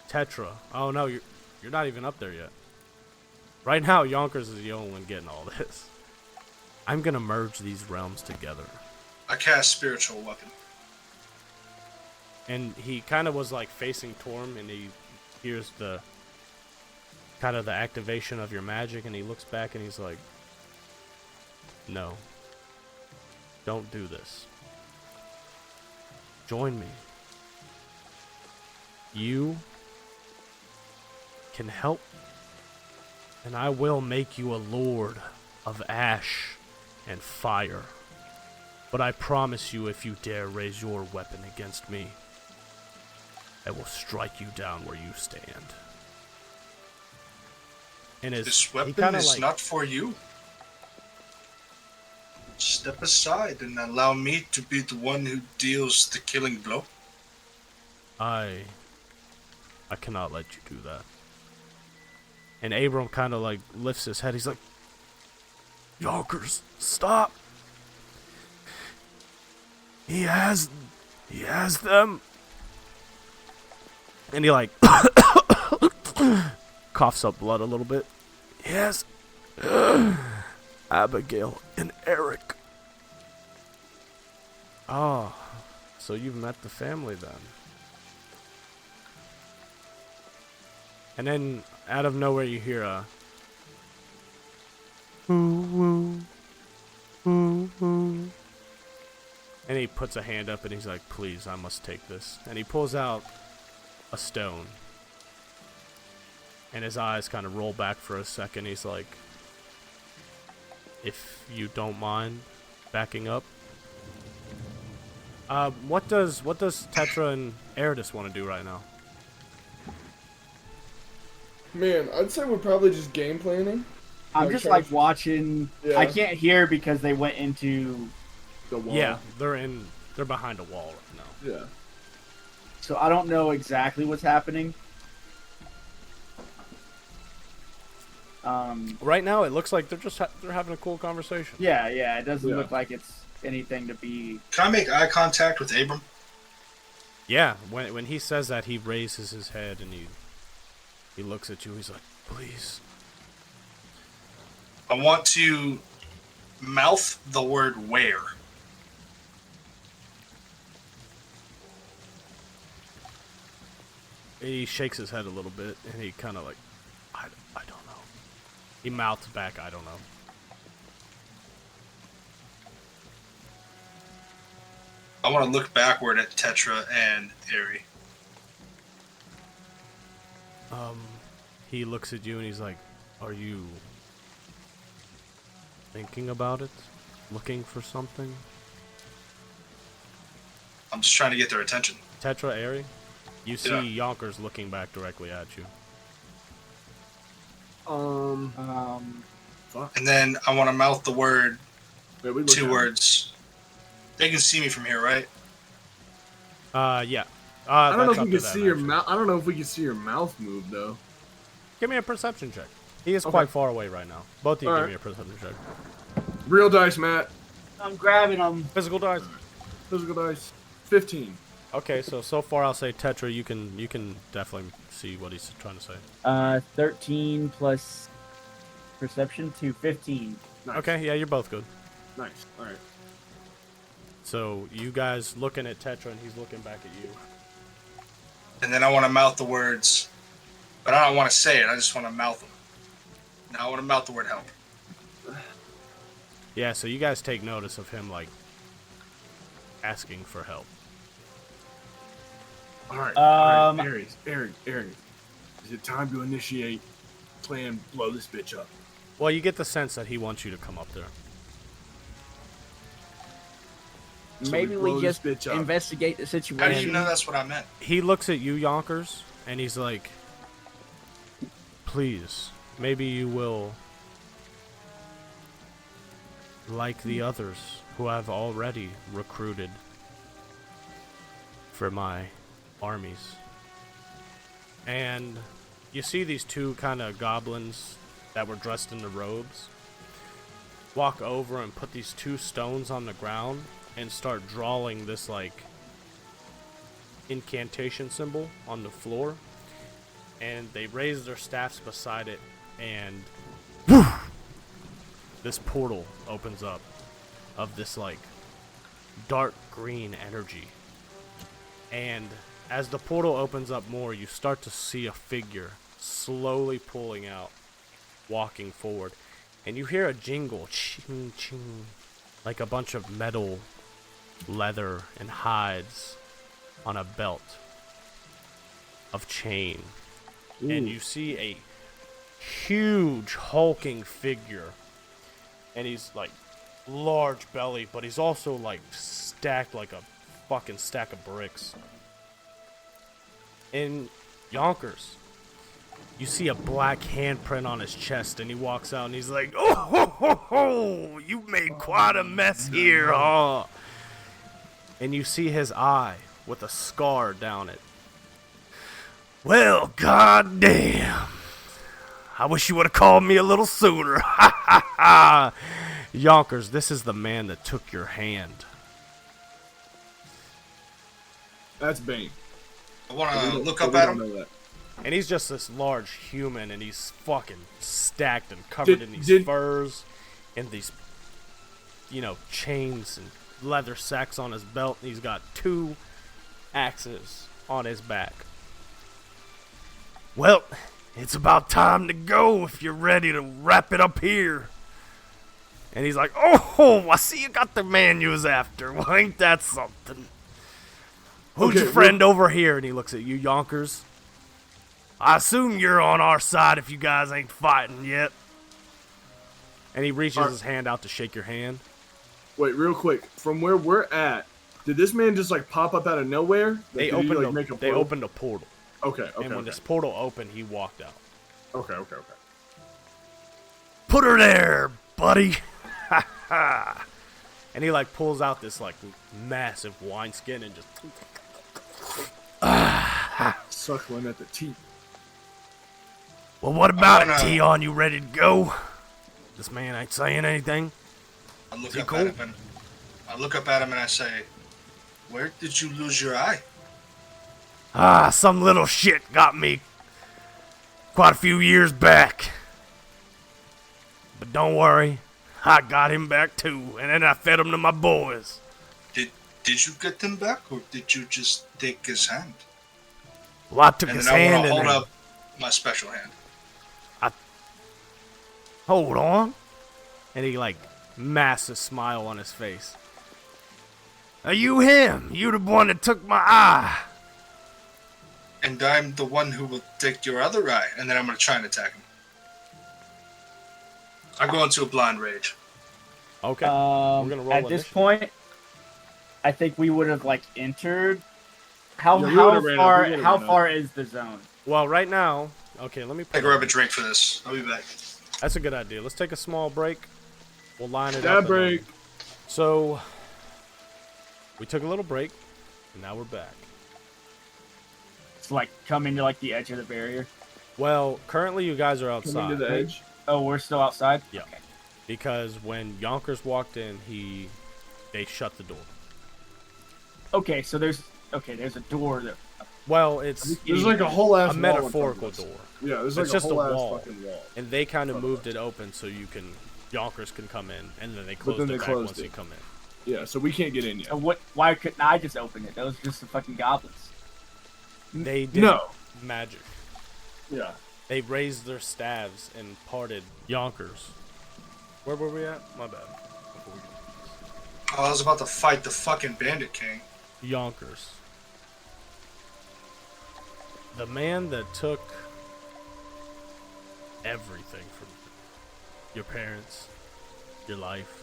Tetra. Oh no, you're not even up there yet. Right now, Yonkers is the only one getting all this. I'm gonna merge these realms together. I cast spiritual weapon. And he kind of was like facing Torm, and he hears the kind of the activation of your magic, and he looks back and he's like, no, don't do this. Join me. You can help, and I will make you a lord of ash and fire. But I promise you, if you dare raise your weapon against me, I will strike you down where you stand. And This weapon is not for you. Step aside and allow me to be the one who deals the killing blow. I cannot let you do that. And Abram kind of like lifts his head. He's like, Yonkers, stop. He has them. And he like coughs up blood a little bit. Yes. Abigail and Eric. Oh, so you've met the family then. And then out of nowhere you hear a woo woo woo. And he puts a hand up and he's like, please, I must take this. And he pulls out a stone. And his eyes kind of roll back for a second. He's like, if you don't mind backing up. What does Tetra and Arytiss want to do right now? Man, I'd say we're probably just game planning. I'm just like watching. Yeah. I can't hear because they went into The wall. Yeah, they're behind a wall right now. Yeah. So I don't know exactly what's happening. Right now, it looks like they're having a cool conversation. Yeah, it doesn't Yeah. look like it's anything to be. Can I make eye contact with Abram? Yeah, when he says that, he raises his head and he looks at you. He's like, please. I want to mouth the word where. He shakes his head a little bit and he kind of like, I don't know. He mouths back, I don't know. I want to look backward at Tetra and Arytiss. He looks at you and he's like, are you thinking about it, looking for something. I'm just trying to get their attention. Tetra, Airy, you see Yonkers looking back directly at you. Fuck. And then I want to mouth the word, Wait, we look 2 at words. They can see me from here, right? Yeah. I don't know that's if up we to can them, see your actually. mouth. I don't know if we can see your mouth move though. Give me a perception check. He is Okay. quite far away right now. Both of you All give right. me a perception check. Real dice, Matt. I'm grabbing them. Physical dice. Physical dice. 15. Okay, so far I'll say Tetra. You can definitely see what he's trying to say. 13 plus perception to 15. Nice. Okay, yeah, you're both good. Nice. All right. So you guys looking at Tetra and he's looking back at you. And then I want to mouth the words, but I don't want to say it. I just want to mouth them. Now I want to mouth the word help. Yeah, so you guys take notice of him like asking for help. All right. Aries. Is it time to initiate plan blow this bitch up? Well, you get the sense that he wants you to come up there. So Maybe blow we this just bitch up. investigate the How situation. do you know that's what I meant? He looks at you, Yonkers, and he's like, please, maybe you will, like the others who I've already recruited for my armies. And you see these 2 kind of goblins that were dressed in the robes walk over and put these 2 stones on the ground and start drawing this like incantation symbol on the floor, and they raise their staffs beside it, and this portal opens up of this like dark green energy. And as the portal opens up more, you start to see a figure slowly pulling out, walking forward, and you hear a jingle, ching ching, like a bunch of metal, leather, and hides on a belt of chain. And you see a huge hulking figure, and he's like large belly, but he's also like stacked like a fucking stack of bricks. In Yonkers, you see a black handprint on his chest, and he walks out and he's like, oh ho ho ho, you made quite a mess here, huh? And you see his eye with a scar down it. Well, goddamn. I wish you would have called me a little sooner. Ha ha ha. Yonkers, this is the man that took your hand. That's Bane. I want We to don't- look but up we at don't him. know that. And he's just this large human, and he's fucking stacked and covered in these furs and these, chains and leather sacks on his belt. And he's got 2 axes on his back. Well, it's about time to go if you're ready to wrap it up here. And he's like, oh, I see you got the man you was after. Well, ain't that something? Who's Okay, your friend over here? And he looks at you, Yonkers. I assume you're on our side if you guys ain't fighting yet. And he reaches his hand out to shake your hand. Wait, real quick. From where we're at, did this man just like pop up out of nowhere? Like, They did he, opened like, make a they portal? opened a portal. Okay. And when this portal opened, he walked out. Okay. Put her there, buddy. And he like pulls out this like massive wineskin and just Suckling at the teeth. well, what about I'm it, gonna- Tion? You ready to go? This man ain't saying anything. I look he up cool? at him and I say, "Where did you lose your eye?" Some little shit got me quite a few years back. But don't worry, I got him back too, and then I fed him to my boys. Did you get them back, or did you just take his hand? Well, I took And his then I hand want to and hold then, up my special hand. hold on. And he like massive smile on his face. Are you him? You the one that took my eye. And I'm the one who will take your other eye, and then I'm going to try and attack him. I go into a blind rage. Okay. We're gonna roll at this initiative. point, I think we would have like entered. How Yeah, we how would've ran up, far we would've how ran up. far is the zone? Well, right now, okay, let me I put grab a drink for this. I'll be back. That's a good idea. Let's take a small break. We'll line it Stab up. and break. then- So, we took a little break, and now we're back. It's like coming to like the edge of the barrier. Well, currently you guys are outside. Coming to the edge. Oh, we're still outside. Yeah. Because when Yonkers walked in, they shut the door. Okay, so there's a door that. Well, it's There's like a whole ass a wall in metaphorical front of us. door, Yeah, there's It's like just a a whole ass wall. fucking wall. and they kind of moved it open so Yonkers can come in, and then they closed then it they back closed once it. you come in. Yeah, so we can't get in yet. What? Why couldn't I just open it? Those are just the fucking goblins. They did No. magic. Yeah. They raised their staves and parted Yonkers. Where were we at? My bad. Before we get Oh, I was about to fight the fucking Bandit King. Yonkers. The man that took everything from you. Your parents, your life,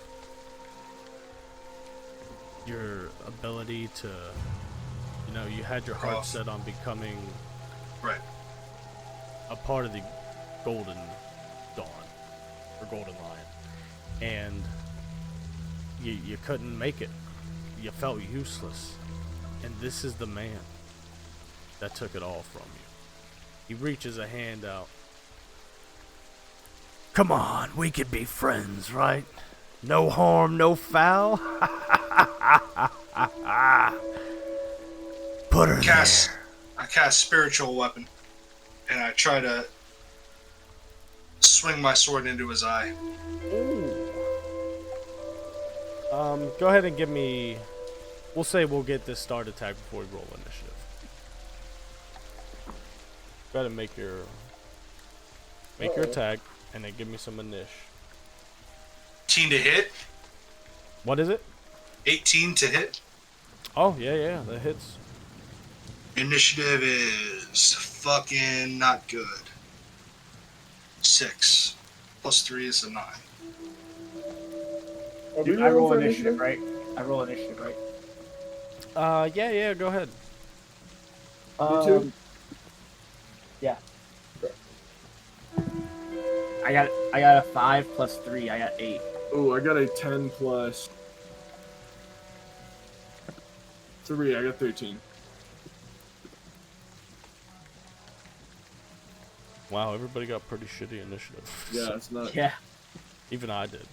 your ability to, you had your heart Cross. set on becoming Right. a part of the Golden Dawn, or Golden Lion. And you couldn't make it. You felt useless. And this is the man that took it all from you. He reaches a hand out. Come on, we could be friends, right? No harm, no foul. Put her there. I cast spiritual weapon, and I try to swing my sword into his eye. Ooh. Go ahead and give me. We'll say we'll get this start attack before we roll initiative. Go ahead and make your attack, and then give me some initiative. 18 to hit. What is it? 18 to hit. Oh yeah, that hits. Initiative is fucking not good. 6 plus 3 is a 9. Dude, I roll initiative, right? I roll initiative, right? Yeah, go ahead. You too? Yeah. I got a 5 plus 3. I got 8. Oh, I got a 10 plus 3. I got 13. Wow, everybody got pretty shitty initiative. Yeah, it's not. Yeah. Even I did.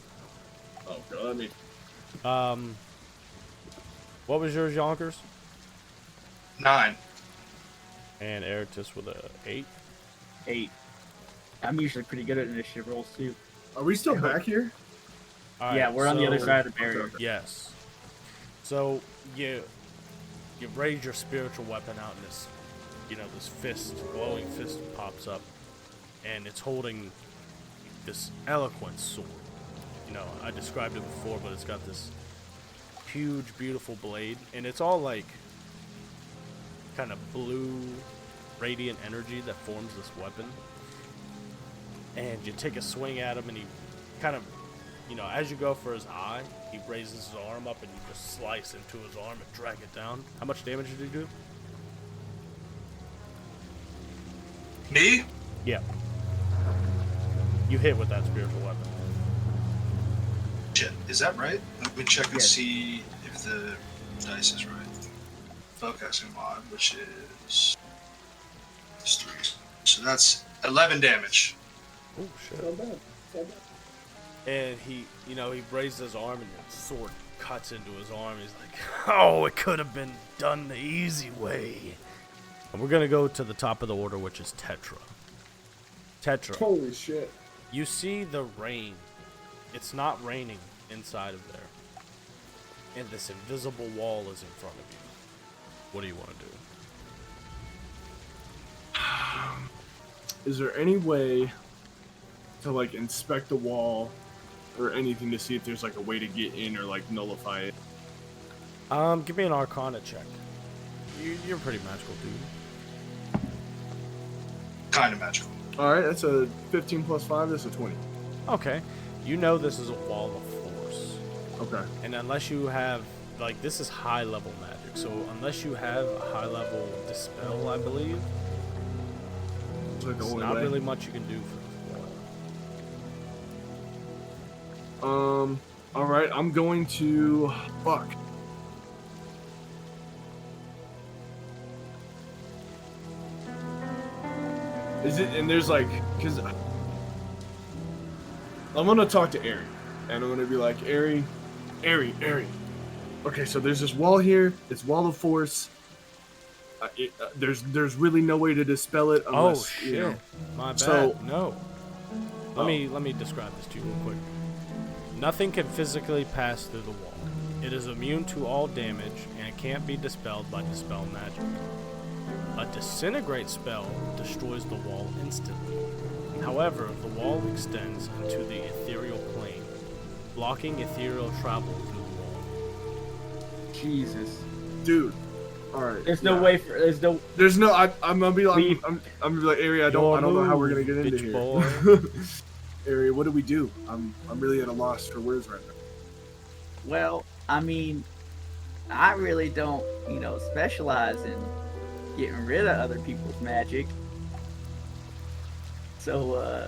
Oh god, I mean, What was yours, Yonkers? 9. And Arytiss with a 8. 8. I'm usually pretty good at initiative rolls too. are we still back here? All Yeah, right, we're on the other so- side of the barrier. Yes. So you raise your spiritual weapon out, and this fist, glowing fist, pops up, and it's holding this eloquent sword. I described it before, but it's got this huge, beautiful blade, and it's all like kind of blue, radiant energy that forms this weapon. And you take a swing at him, and he kind of, as you go for his eye, he raises his arm up, and you just slice into his arm and drag it down. How much damage did you do? Me? Yeah. You hit with that spiritual weapon. Shit, is that right? Let me check and Yes. see if the dice is right. Spellcasting mod, which is 3. So that's 11 damage. Oh shit. And he raises his arm, and the sword cuts into his arm. He's like, "Oh, it could have been done the easy way." And we're gonna go to the top of the order, which is Tetra. Tetra. Holy shit. You see the rain. It's not raining inside of there. And this invisible wall is in front of you. What do you want to do? Is there any way to like inspect the wall or anything to see if there's like a way to get in or like nullify it? Give me an Arcana check. You're a pretty magical dude. Kind of magical. All right, that's a 15 plus 5. That's a 20. Okay. You know this is a wall of force. Okay. And unless you have, like, this is high level magic, so unless you have a high level dispel, I believe, It's like the there's only not way. really much you can do for this one. All right. I'm going to. Fuck. Is it? And there's like, cause I'm gonna talk to Ari, and I'm gonna be like, Ari. Okay, so there's this wall here. It's wall of force. There's really no way to dispel it unless Oh shit! you know. My bad. So- No. Let me describe this to you real quick. Nothing can physically pass through the wall. It is immune to all damage, and it can't be dispelled by dispel magic. A disintegrate spell destroys the wall instantly. However, the wall extends into the ethereal plane, blocking ethereal travel through the wall. Jesus. Dude. All right. There's no way for. There's no. There's no. I'm gonna be like. We- I'm gonna be like, Ari. I don't know how we're gonna get into bitch here. boy. Ari, what do we do? I'm really at a loss for words right now. Well, I mean, I really don't, specialize in getting rid of other people's magic. So,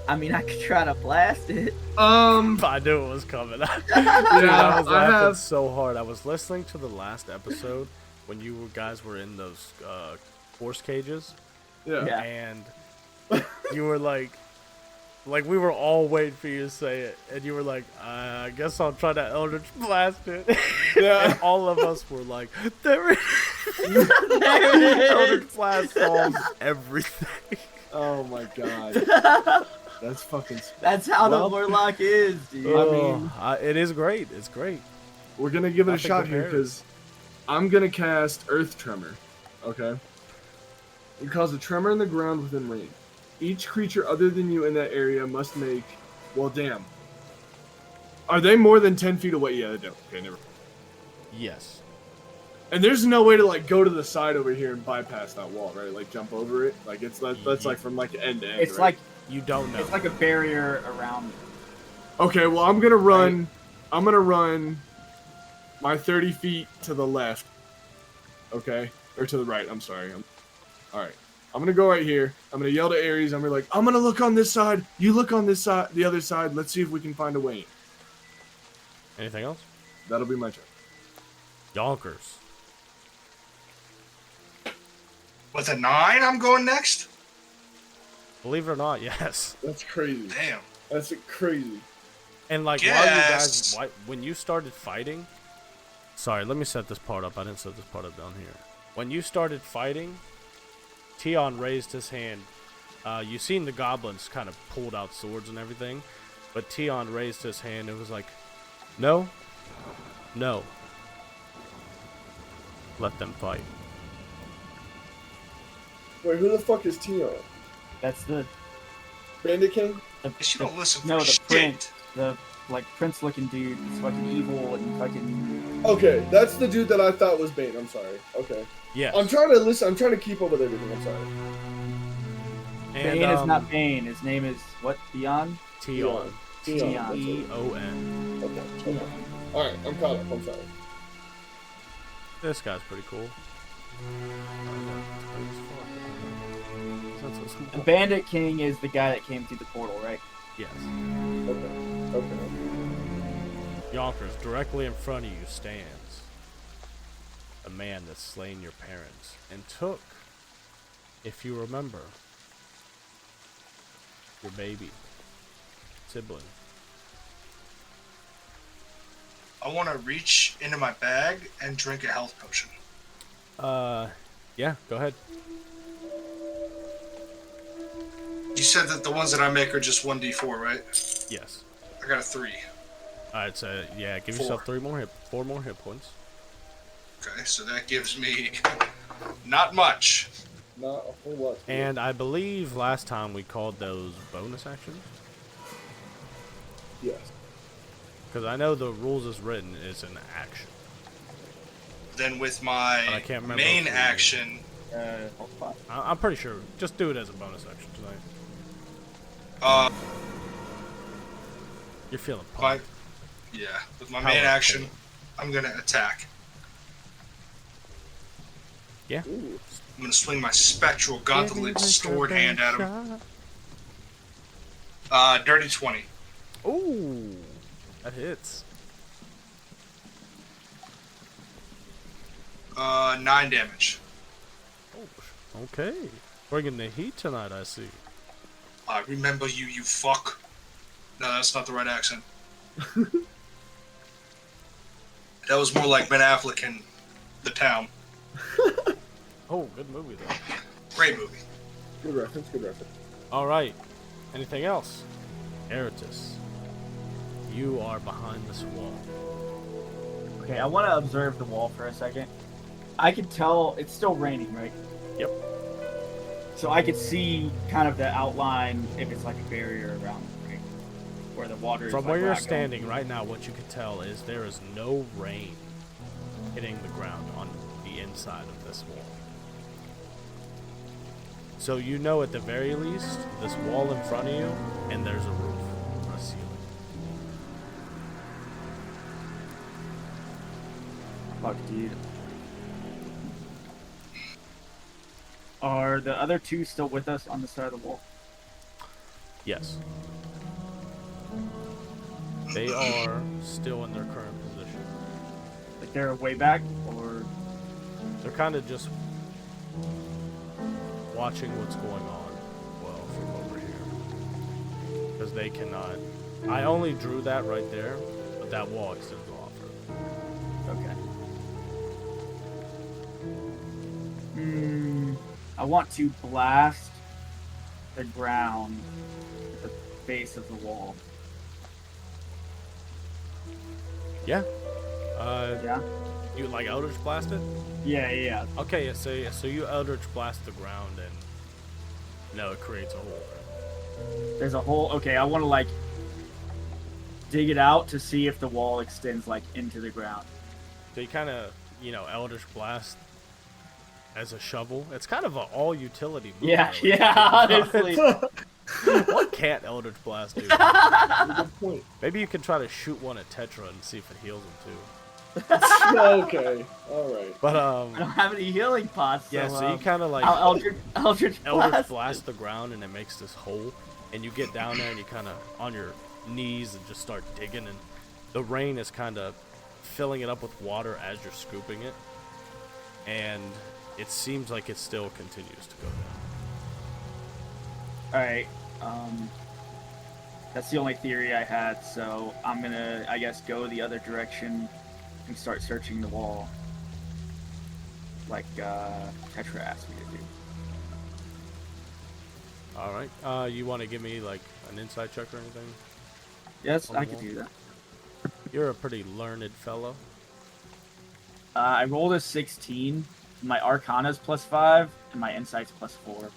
I mean, I could try to blast it. I knew it was coming. Dude, I was laughing so hard. I was listening to the last episode when you guys were in those force cages, Yeah. Yeah. and you were like we were all waiting for you to say it, and you were like, I guess I'll try to Eldritch Blast it. Yeah. And all of us were like, there it is. There it is. Eldritch Blast solves everything. Oh my god. That's fucking. That's how Well- the warlock is, dude. mean- It is great. It's great. We're gonna give it a Nothing shot here compares. because I'm gonna cast Earth Tremor. Okay. It causes a tremor in the ground within range. Each creature other than you in that area must make. Well, damn. Are they more than 10 feet away? Yeah, they don't. Okay, never. Yes. And there's no way to like go to the side over here and bypass that wall, right? Like jump over it. Like that's like from like end to end. It's right? like You don't know. it's like a barrier around. Okay, well I'm gonna run. I'm gonna run my 30 feet to the left. Okay, or to the right. I'm sorry. All right. I'm gonna go right here. I'm gonna yell to Aries. I'm gonna be like, I'm gonna look on this side. You look on this side, the other side. Let's see if we can find a way. Anything else? That'll be my turn. Yonkers. With a 9, I'm going next? Believe it or not, yes. That's crazy. Damn. That's crazy. And like while you Yes. guys, when you started fighting, sorry, let me set this part up. I didn't set this part up down here. When you started fighting, Tion raised his hand. You seen the goblins kind of pulled out swords and everything, but Tion raised his hand and was like, "No, no, let them fight." Wait, who the fuck is Tion? That's the Bandit King? Guess you don't listen no, for the shit. prince, the like prince-looking dude. He's fucking evil and fucking. Okay, that's the dude that I thought was Bane. I'm sorry. Okay. Yes. I'm trying to listen. I'm trying to keep up with everything. I'm sorry. And, Bane is not Bane. His name is what? Tion. Tion. Tion. T-E-O-N. Okay. Okay. All right. I'm caught up. I'm sorry. This guy's pretty cool. The Bandit King is the guy that came through the portal, right? Yes. Okay. Okay. Yonkers, directly in front of you stands a man that's slain your parents and took, if you remember, your baby sibling. I want to reach into my bag and drink a health potion. Yeah, go ahead. You said that the ones that I make are just 1d4, right? Yes. I got a 3. I'd say, yeah, give 4. yourself 4 more hit points. Okay, so that gives me not much. Not a whole lot. And I believe last time we called those bonus actions. Yes. Because I know the rules as written is an action. Then with But my I can't remember main if we- action, I'm pretty sure. Just do it as a bonus action tonight. You're feeling My, pumped. yeah, with my Power main action, pull. I'm gonna attack. Yeah. Ooh. I'm gonna swing my spectral gauntlet sword hand at him. Dirty 20. Ooh, that hits. 9 damage. Oh, okay. Bringing the heat tonight, I see. I remember you, you fuck. No, that's not the right accent. That was more like Ben Affleck in The Town. Oh, good movie though. Great movie. Good reference. Good reference. All right. Anything else? Arytiss, you are behind this wall. Okay, I want to observe the wall for a second. I can tell it's still raining, right? Yep. So I could see kind of the outline if it's like a barrier around it, right? Where the water is. From like where you're not going standing through. right now, what you can tell is there is no rain hitting the ground on the inside of this wall. So you know at the very least, this wall in front of you, and there's a roof or a ceiling. Fuck, dude. Are the other two still with us on the side of the wall? Yes. They are still in their current position. Like they're way back, or They're kind of just watching what's going on, well, from over here. Because they cannot... I only drew that right there, but that wall extends off. okay. I want to blast the ground at the base of the wall. Yeah. Yeah? You like Eldritch Blast it? Yeah. Okay, so you Eldritch Blast the ground and... No, it creates a hole. There's a hole. Okay, I want to like dig it out to see if the wall extends like into the ground. So you kind of, Eldritch Blast as a shovel. It's kind of an all-utility move. Yeah, really. honestly. What can't Eldritch Blast do? Good point. Maybe you can try to shoot one at Tetra and see if it heals him too. Okay. All right. But I don't have any healing pots. yeah. So, So you kind of like I'll Eldritch Eldritch Blast. Blast the ground and it makes this hole, and you get down there and you kind of on your knees and just start digging, and the rain is kind of filling it up with water as you're scooping it, and it seems like it still continues to go down. All right. That's the only theory I had, so I'm gonna, I guess, go the other direction and start searching the wall, like Tetra asked me to do. All right. You want to give me like an insight check or anything? Yes, On the I could wall? do that. You're a pretty learned fellow. I rolled a 16. My Arcana's +5 and my Insight's +4.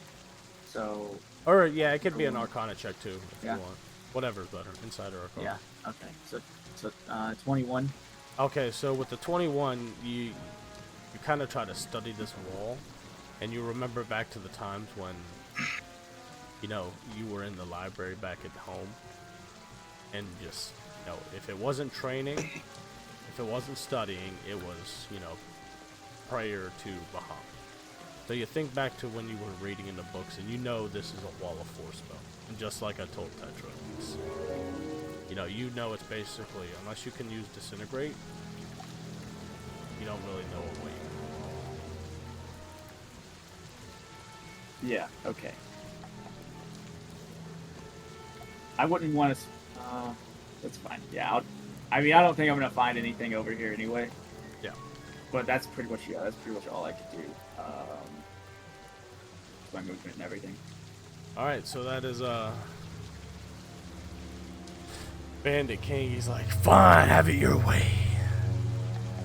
So Or yeah, it could be an Arcana check too if Yeah. you want. Whatever's better, Insight or Arcana. yeah, okay. So 21. Okay, so with the 21, you kind of try to study this wall, and you remember back to the times when, you were in the library back at home, and just, if it wasn't training, if it wasn't studying, it was, prayer to Bahamut. So you think back to when you were reading in the books, and this is a Wall of Force spell, and just like I told Tetra, it's, it's basically, unless you can use Disintegrate, you don't really know what way you Yeah, okay. I wouldn't want to. That's fine. Yeah, I don't think I'm gonna find anything over here anyway. Yeah. But that's pretty much all I could do. My movement and everything. Alright, so that is Bandit King. He's like, fine, have it your way.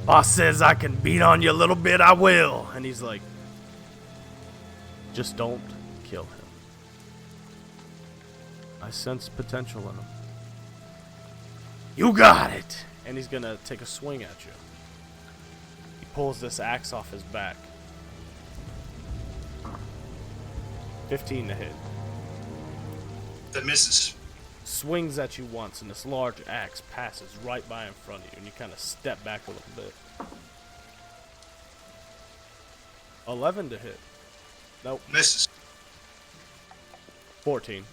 Boss says I can beat on you a little bit, I will. And he's like, just don't kill him. I sense potential in him. You got it! And he's gonna take a swing at you. He pulls this axe off his back. 15 to hit. That misses. swings at you once, and this large axe passes right by in front of you, and you kind of step back a little bit. 11 to hit. Nope. Misses. 14.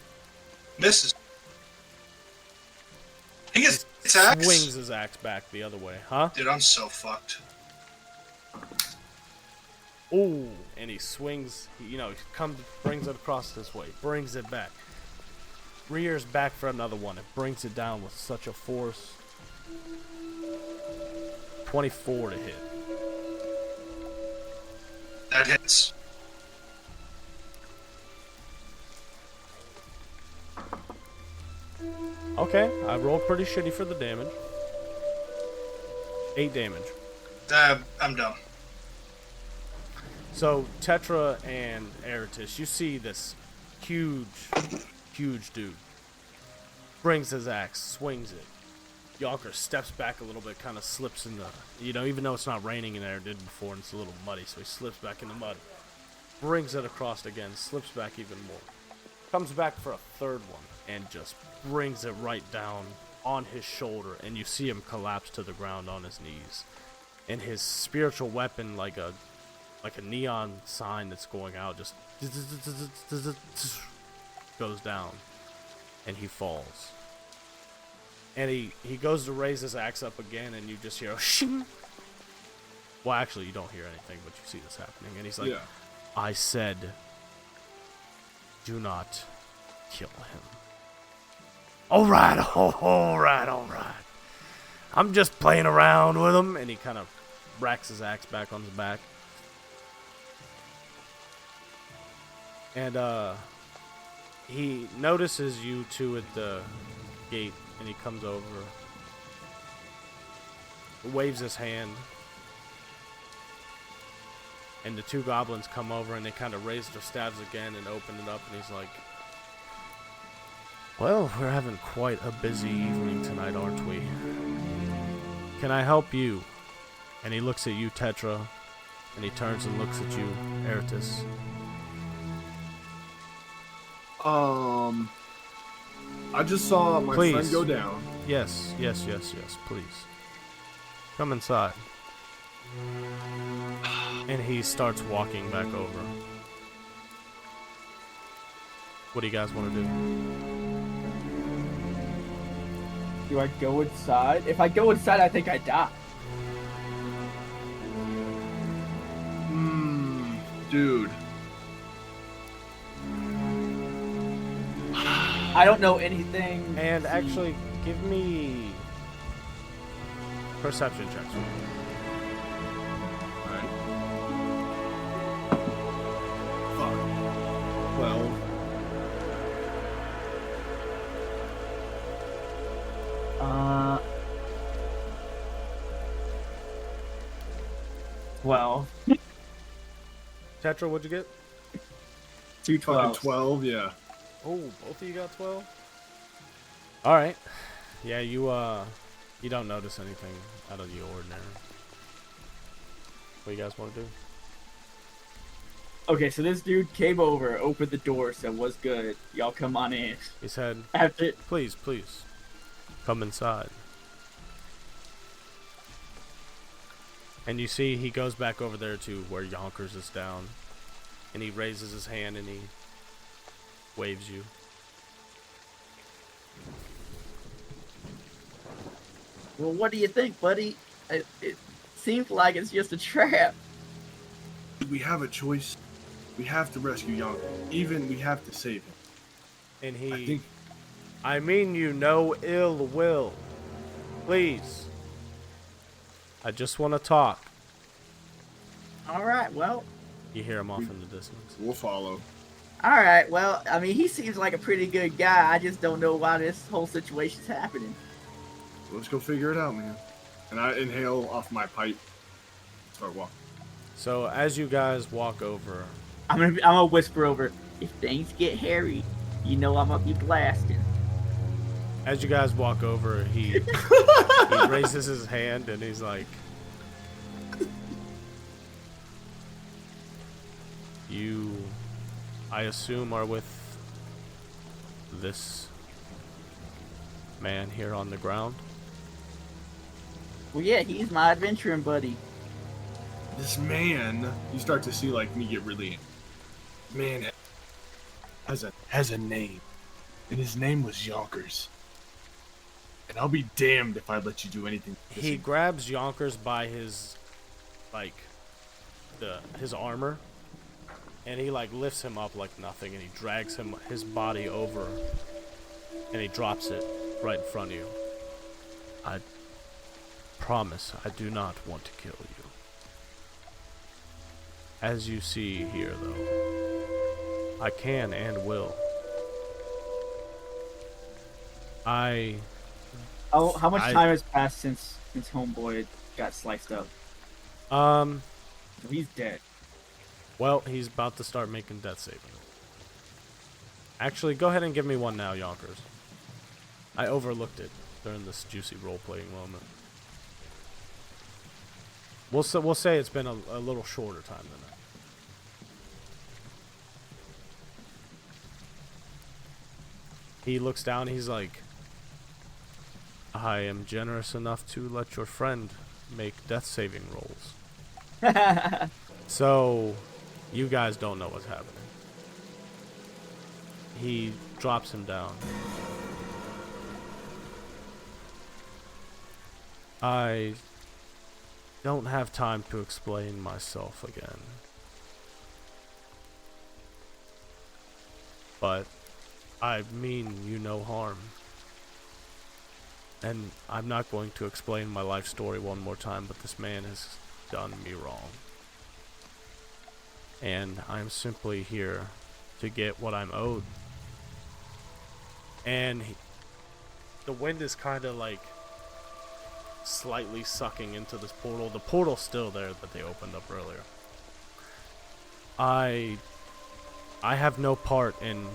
Misses. He gets his axe. Swings his axe back the other way, huh? Dude, I'm so fucked. Ooh, and he swings. He brings it across this way, brings it back, rears back for another one, and brings it down with such a force. 24 to hit. That hits. Okay, I rolled pretty shitty for the damage. 8 damage. I'm done. So, Tetra and Arytiss, you see this huge dude. Brings his axe, swings it. Yonkers steps back a little bit, kind of slips in the, even though it's not raining in there, it did before, and it's a little muddy, so he slips back in the mud. Brings it across again, slips back even more. Comes back for a third one, and just brings it right down on his shoulder, and you see him collapse to the ground on his knees. And his spiritual weapon, like a neon sign that's going out, just goes down, and he falls. And he goes to raise his axe up again, and you just hear a shing. Well, actually, you don't hear anything, but you see this happening. And he's like, Yeah. I said, do not kill him. All right. I'm just playing around with him. And he kind of racks his axe back on his back. And he notices you two at the gate, and he comes over, waves his hand, and the two goblins come over, and they kind of raise their staves again and open it up, and he's like, well, we're having quite a busy evening tonight, aren't we? Can I help you? And he looks at you, Tetra, and he turns and looks at you, Arytiss. I just saw my friend go down. Yes, please. Come inside. And he starts walking back over. What do you guys want to do? Do I go inside? If I go inside, I think I die. Dude. I don't know anything. And actually, give me perception checks. Alright. Fuck. Well. Well. Tetra, what'd you get? 2 Fucking 12s. 12, yeah. Oh, both of you got 12? Alright. Yeah, you don't notice anything out of the ordinary. What do you guys want to do? Okay, so this dude came over, opened the door, said, "What's good? Y'all come on in." He said, After please, come inside. And you see he goes back over there to where Yonkers is down. And he raises his hand and he waves you. Well, what do you think, buddy? It seems like it's just a trap. We have a choice. We have to rescue Yonkers. Even we have to save him. And I think I mean you no ill will. Please. I just want to talk. Alright, well. You hear him off in the distance. we'll follow. Alright, well, I mean, he seems like a pretty good guy. I just don't know why this whole situation's happening. Let's go figure it out, man. And I inhale off my pipe. Start walking. So as you guys walk over, I'm gonna whisper over, if things get hairy, you know I'm gonna be blasting. as you guys walk over, he raises his hand and he's like, "You, I assume, are with this man here on the ground. Well, yeah, he's my adventuring buddy. This man, you start to see like me get really. Man has a name, and his name was Yonkers. And I'll be damned if I let you do anything. He grabs Yonkers by his, his armor, and he lifts him up like nothing, and he drags his body over, and he drops it right in front of you. I promise I do not want to kill you. As you see here, though, I can and will. How much time has passed since homeboy got sliced up? He's dead. Well, he's about to start making death saving. Actually, go ahead and give me one now, Yonkers. I overlooked it during this juicy role-playing moment. We'll say it's been a little shorter time than that. He looks down, he's like, I am generous enough to let your friend make death saving rolls. So, you guys don't know what's happening. He drops him down. I don't have time to explain myself again. But I mean you no harm. And I'm not going to explain my life story one more time, but this man has done me wrong. And I'm simply here to get what I'm owed. And the wind is kind of slightly sucking into this portal. The portal's still there that they opened up earlier. I have no part in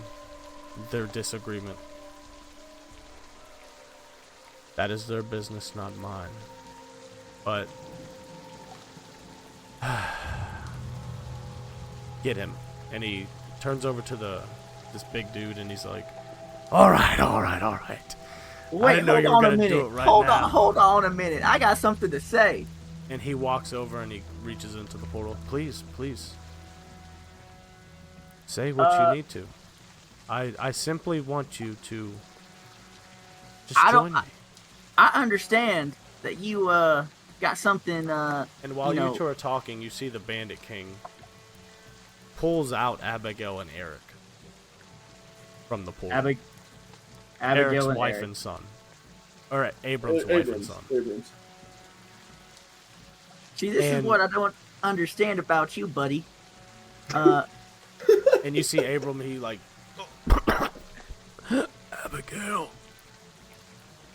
their disagreement. That is their business, not mine. But get him. And he turns over to this big dude and he's like, all right. Wait, I didn't know you were gonna do it right now. Hold on a minute. I got something to say. And he walks over and he reaches into the portal. Please. Say what you need to. I simply want you to just join me. I understand that you got something. And while you two are talking, you see the Bandit King pulls out Abigail and Eric from the portal. Abigail Eric's and wife Eric. and son. Or Abram's wife and son. Abrams. See, this is what I don't understand about you, buddy. And you see Abram, he Abigail.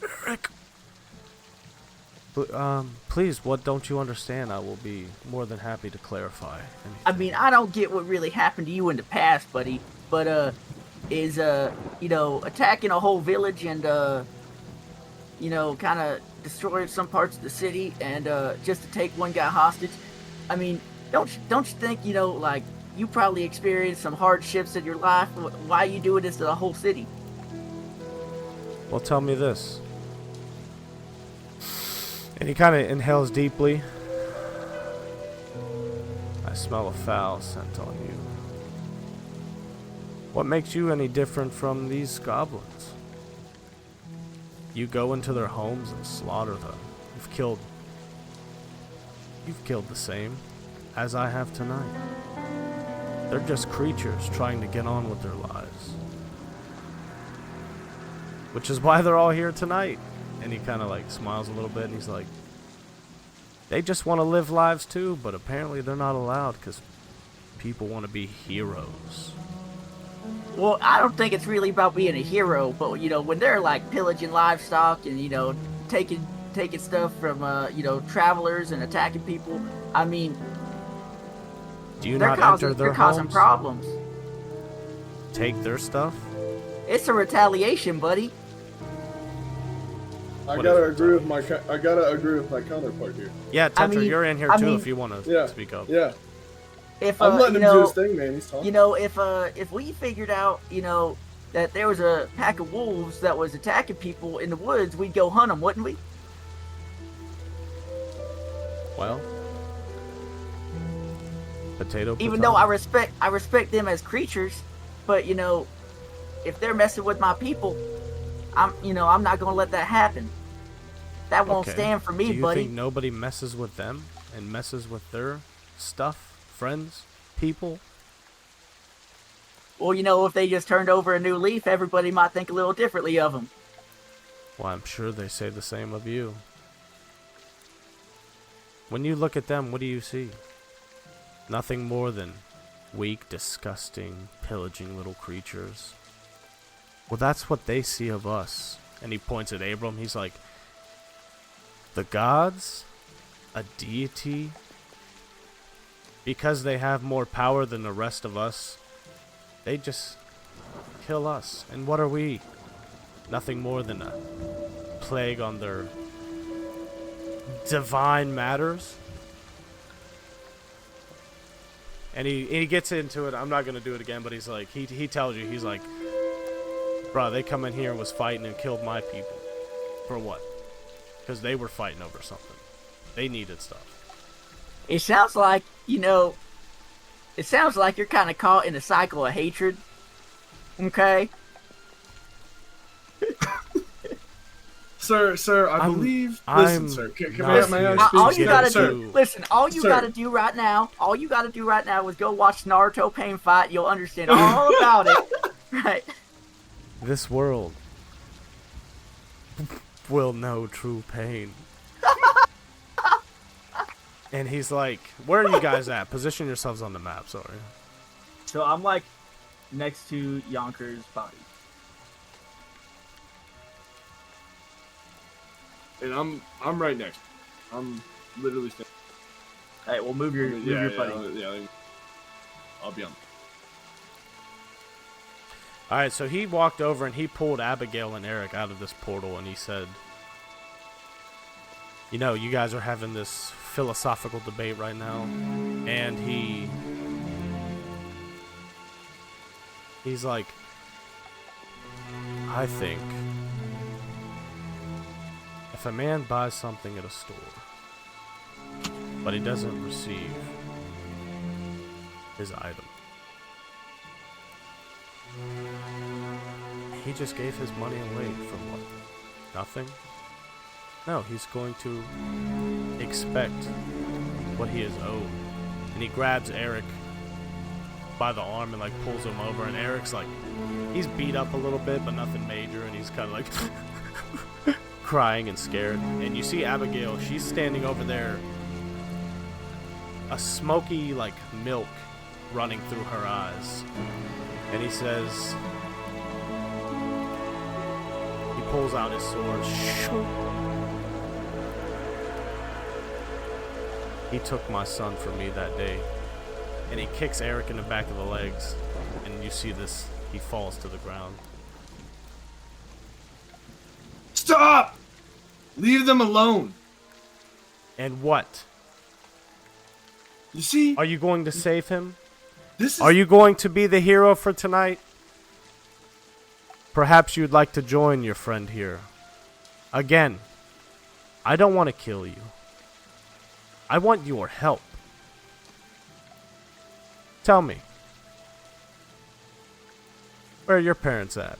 Eric. Please, what don't you understand? I will be more than happy to clarify anything. I mean, I don't get what really happened to you in the past, buddy. But is attacking a whole village and kind of destroying some parts of the city and just to take one guy hostage. I mean, don't you think you probably experienced some hardships in your life? Why are you doing this to the whole city? Well, tell me this. And he kind of inhales deeply. I smell a foul scent on you. What makes you any different from these goblins? You go into their homes and slaughter them. You've killed the same as I have tonight. They're just creatures trying to get on with their lives. Which is why they're all here tonight. And he kind of smiles a little bit and he's like, they just want to live lives too, but apparently they're not allowed because people want to be heroes. Well, I don't think it's really about being a hero, but when they're pillaging livestock and taking stuff from travelers and attacking people, I mean, do you not enter their they're causing homes? Problems. Take their stuff? It's a retaliation, buddy. I gotta agree with my counterpart here. Yeah, Tetra, you're in here too mean, if you want to speak up. Yeah. If I'm letting him do his thing, man. He's talking. if we figured out, that there was a pack of wolves that was attacking people in the woods, we'd go hunt them, wouldn't we? Well, potato. Even though I respect them as creatures, but you know, if they're messing with my people, I'm not gonna let that happen. That won't stand for me, buddy. Do you buddy. think nobody messes with them and messes with their stuff, friends, people? Well, you know, if they just turned over a new leaf, everybody might think a little differently of them. Well, I'm sure they say the same of you. When you look at them, what do you see? Nothing more than weak, disgusting, pillaging little creatures. Well, that's what they see of us. And he points at Abram. He's like, the gods, a deity, because they have more power than the rest of us, they just kill us. And what are we? Nothing more than a plague on their divine matters. And he gets into it. I'm not going to do it again, but he's like, he tells you, he's like, bro, they come in here and was fighting and killed my people. For what? Because they were fighting over something. They needed stuff. It sounds like, you're kind of caught in a cycle of hatred. Okay? Sir, I believe. Listen, sir. May I speak? All you gotta Sir. do, listen. All you gotta do right now is go watch Naruto Pain Fight. You'll understand all about it. Right? This world will know true pain. And he's like, where are you guys at? Position yourselves on the map, sorry. So I'm like next to Yonkers' body. And I'm right next. I'm literally standing. Alright, we'll move your buddy. Yeah, I'll be on. Alright, so he walked over and he pulled Abigail and Eric out of this portal and he said, you know, you guys are having this philosophical debate right now. And he's like, I think if a man buys something at a store, but he doesn't receive his item, he just gave his money away for what? Nothing? No, he's going to expect what he is owed. And he grabs Eric by the arm and like pulls him over, and Eric's like, he's beat up a little bit but nothing major, and he's kind of like crying and scared. And you see Abigail, she's standing over there, a smoky like milk running through her eyes. And he says, he pulls out his sword. He took my son from me that day. And he kicks Eric in the back of the legs. And you see this, he falls to the ground. Stop! Leave them alone. And what? You see? Are you going to save him? This is... Are you going to be the hero for tonight? Perhaps you'd like to join your friend here. Again, I don't want to kill you. I want your help. Tell me, where are your parents at?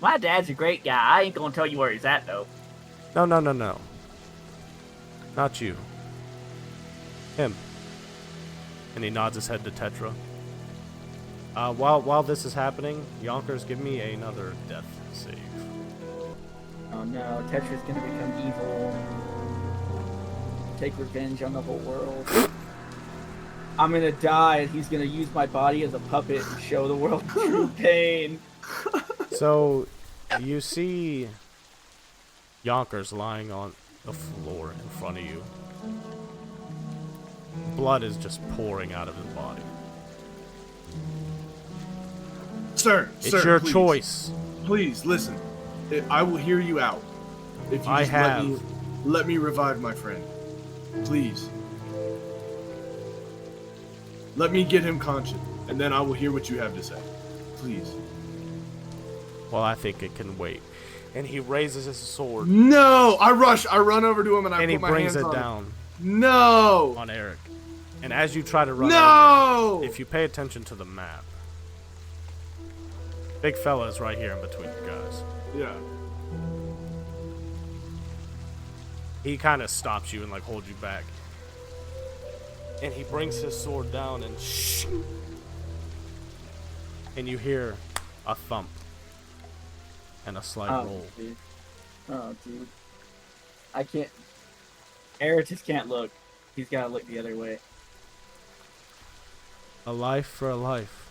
My dad's a great guy. I ain't gonna tell you where he's at, though. No. Not you. Him. And he nods his head to Tetra. While this is happening, Yonkers, give me another death save. Oh no, Tetra's gonna become evil. Take revenge on the whole world. I'm gonna die, and he's gonna use my body as a puppet and show the world true pain. So, you see Yonkers lying on the floor in front of you. Blood is just pouring out of his body. Sir, it's your please. choice. Please, listen. I will hear you out. If you just let me revive my friend. Please. Let me get him conscious. and then I will hear what you have to say. Please. Well, I think it can wait. And he raises his sword. No! I run over to him, and I And he put my brings hands it on down him. No! on Eric. And as you try to run No! over, if you pay attention to the map, big fella is right here in between you guys. Yeah. He kind of stops you and like holds you back. And he brings his sword down and and you hear a thump and a slight roll. Dude. Oh, dude. I can't. Arytiss can't look. He's gotta look the other way. A life for a life.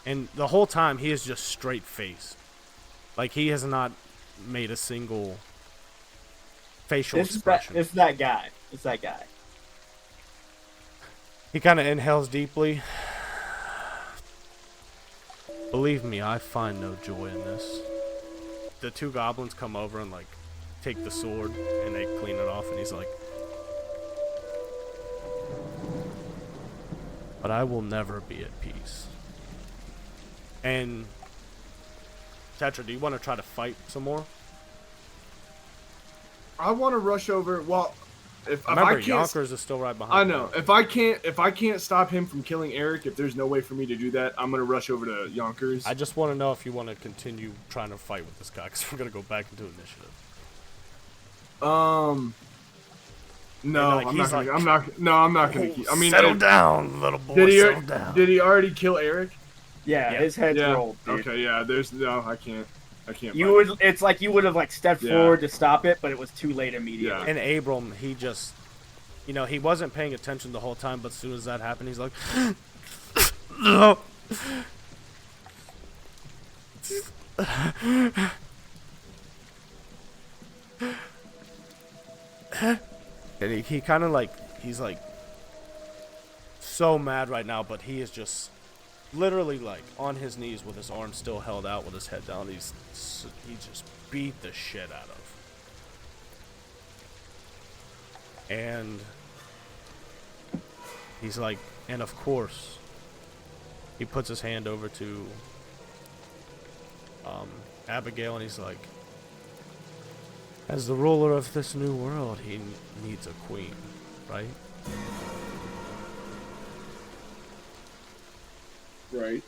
And the whole time he is just straight faced. Like he has not made a single facial expression. It's that guy. It's that guy. He kind of inhales deeply. Believe me, I find no joy in this. The two goblins come over and like take the sword and they clean it off, and he's like, but I will never be at peace. And Tetra, do you want to try to fight some more? I want to rush over. Well, if Remember, I can't, Yonkers is still right behind. I know. If I can't stop him from killing Eric, if there's no way for me to do that, I'm gonna rush over to Yonkers. I just want to know if you want to continue trying to fight with this guy, because we're gonna go back into initiative. No, like, I'm he's not gonna. like, I'm not gonna. I mean, settle down, little boy. Settle down. Did he already kill Eric? Yeah, his head's Yeah. rolled, dude. Okay, yeah. There's no. I can't. You would. It's like you would have like stepped Yeah. forward to stop it, but it was too late immediately. Yeah. And Abram, he just, he wasn't paying attention the whole time, but as soon as that happened, he's like, no. And he kind of like, he's like so mad right now, but he is just literally like on his knees with his arms still held out with his head down. He just beat the shit out of. And he's like, and of course, he puts his hand over to Abigail, and he's like, as the ruler of this new world, he needs a queen, right? Right.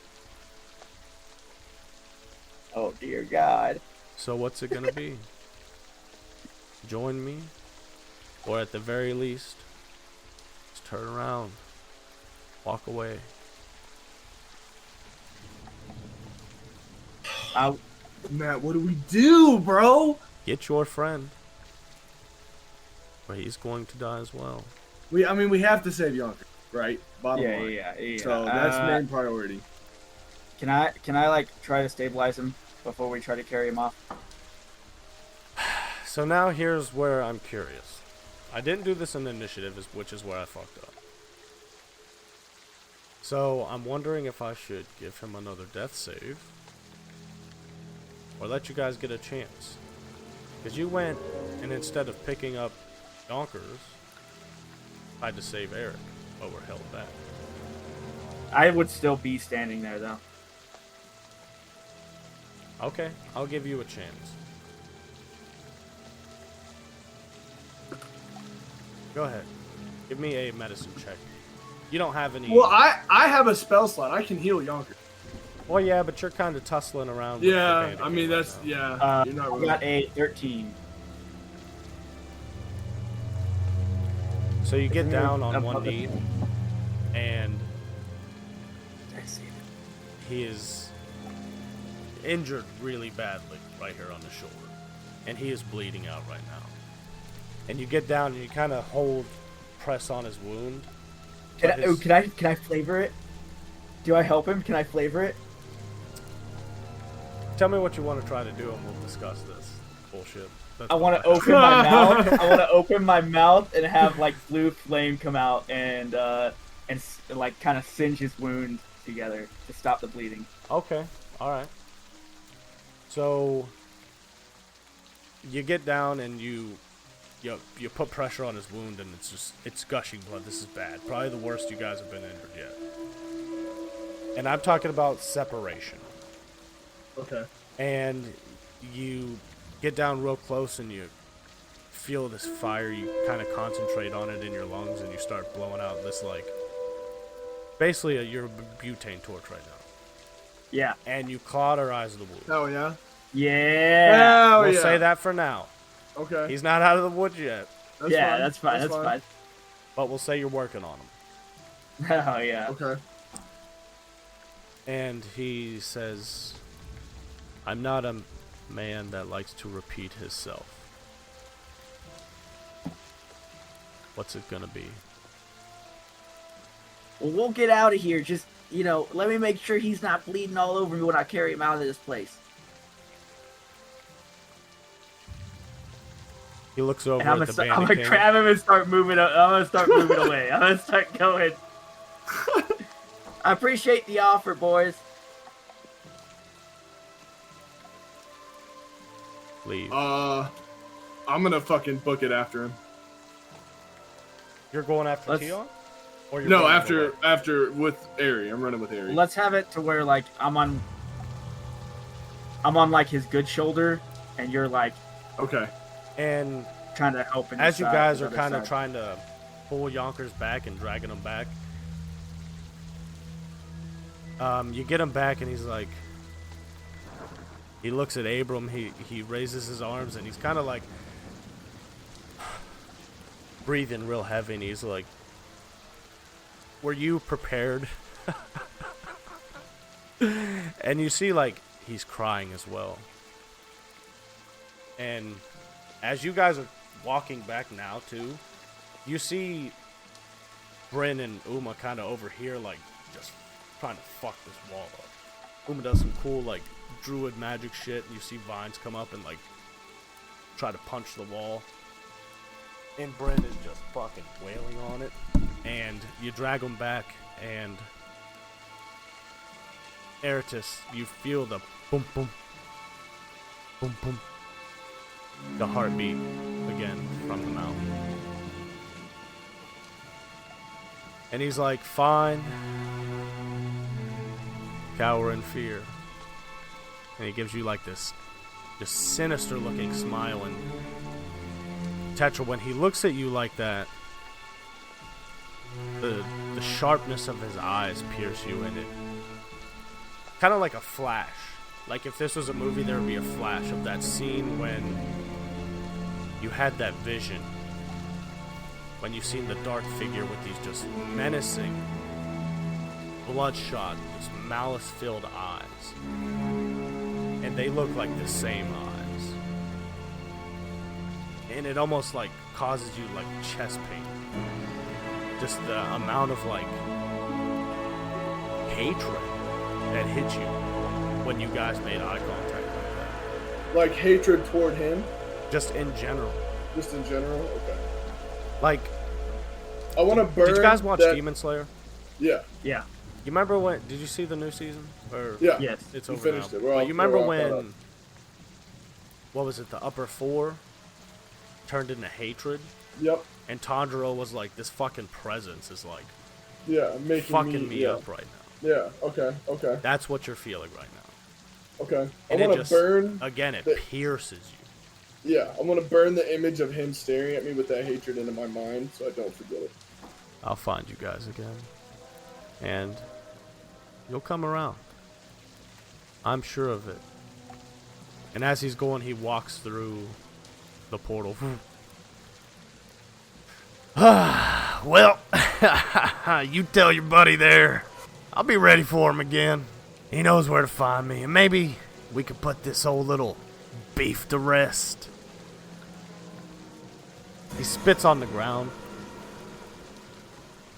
Oh dear God. So what's it gonna be? Join me? Or at the very least, just turn around, walk away. Matt, what do we do, bro? Get your friend, or he's going to die as well. We have to save Yonkers, right? Bottom line. Yeah. So that's main priority. Can I like try to stabilize him before we try to carry him off? So now here's where I'm curious. I didn't do this in the initiative, which is where I fucked up. So I'm wondering if I should give him another death save, or let you guys get a chance. Because you went, and instead of picking up Yonkers, tried to save Eric, but were held back. I would still be standing there though. Okay, I'll give you a chance. Go ahead. Give me a medicine check. You don't have any... Well, I have a spell slot. I can heal Yonkers. Well, yeah, but you're kind of tussling around with the Yeah, bandaging I mean, right that's... now. Yeah, you're not I really... got a 13. So you get Isn't down there on a one public- knee, and I see it. he is injured really badly right here on the shoulder. And he is bleeding out right now. And you get down and you kind of press on his wound. Can But I flavor it? Do I help him? Can I flavor it? Tell me what you want to try to do and we'll discuss this bullshit. That's I want to all open my mouth. I want to open my mouth and have like blue flame come out and like kind of singe his wound together to stop the bleeding. Okay, alright. So you get down and you put pressure on his wound and it's gushing blood. This is bad. Probably the worst you guys have been injured yet. And I'm talking about separation. Okay. And you get down real close and you feel this fire. You kind of concentrate on it in your lungs and you start blowing out this, like, basically you're a butane torch right now. Yeah. And you cauterize the wood. Hell yeah. Yeah. Hell We'll yeah. say that for now. Okay. He's not out of the woods yet, That's Yeah, fine. that's fine. That's fine. but we'll say you're working on him. Oh, yeah. Okay. And he says, I'm not a man that likes to repeat himself. What's it gonna be? Well, we'll get out of here. Just, let me make sure he's not bleeding all over me when I carry him out of this place. He looks over And I'm at the gonna bandit king. grab him and start moving. I'm gonna start moving away. I'm gonna start going. I appreciate the offer, boys. Leave. I'm gonna fucking book it after him. You're going after Let's- Tion? Or you're No, running after away? with Ari. I'm running with Ari. Let's have it to where like I'm on like his good shoulder, and you're like Okay. And trying to help him. as you guys are kind kind of trying to pull Yonkers back and dragging him back, you get him back and he's like, he looks at Abram, he raises his arms and he's kind of like breathing real heavy and he's like, were you prepared? And you see like he's crying as well. And as you guys are walking back now too, you see Bryn and Uma kind of over here like just trying to fuck this wall up. Uma does some cool like druid magic shit. You see vines come up and like try to punch the wall. And Bryn is just fucking wailing on it. And you drag him back and Arytiss, you feel the boom boom boom boom, the heartbeat again from the mountain. And he's like, fine. Cower in fear. And he gives you like this sinister looking smile. And Tetra, when he looks at you like that, the sharpness of his eyes pierce you, and it kind of like a flash. Like if this was a movie, there would be a flash of that scene when you had that vision, when you seen the dark figure with these just menacing, bloodshot, just malice-filled eyes, and they look like the same eyes, and it almost like causes you like chest pain. Just the amount of like hatred that hit you when you guys made eye contact like that. Like hatred toward him? Just in general. Just in general? Okay. Like, I want to burn. did you guys watch that... Demon Slayer? Yeah. Yeah. You remember when? Did you see the new season? Or Yeah. Yes. it's We over finished now. it. But you remember we're all caught when? What was it? The upper four turned into hatred, Yep. and Tanjiro was like, "This fucking presence is like Yeah. Making fucking me yeah. up right now." Yeah. Okay. Okay. That's what you're feeling right now. Okay. And I it want just to burn. again. It the- pierces you. Yeah. I want to burn the image of him staring at me with that hatred into my mind, so I don't forget it. I'll find you guys again, and you'll come around. I'm sure of it. And as he's going, he walks through the portal. Well, you tell your buddy there. I'll be ready for him again. He knows where to find me, and maybe we could put this old little beef to rest. He spits on the ground.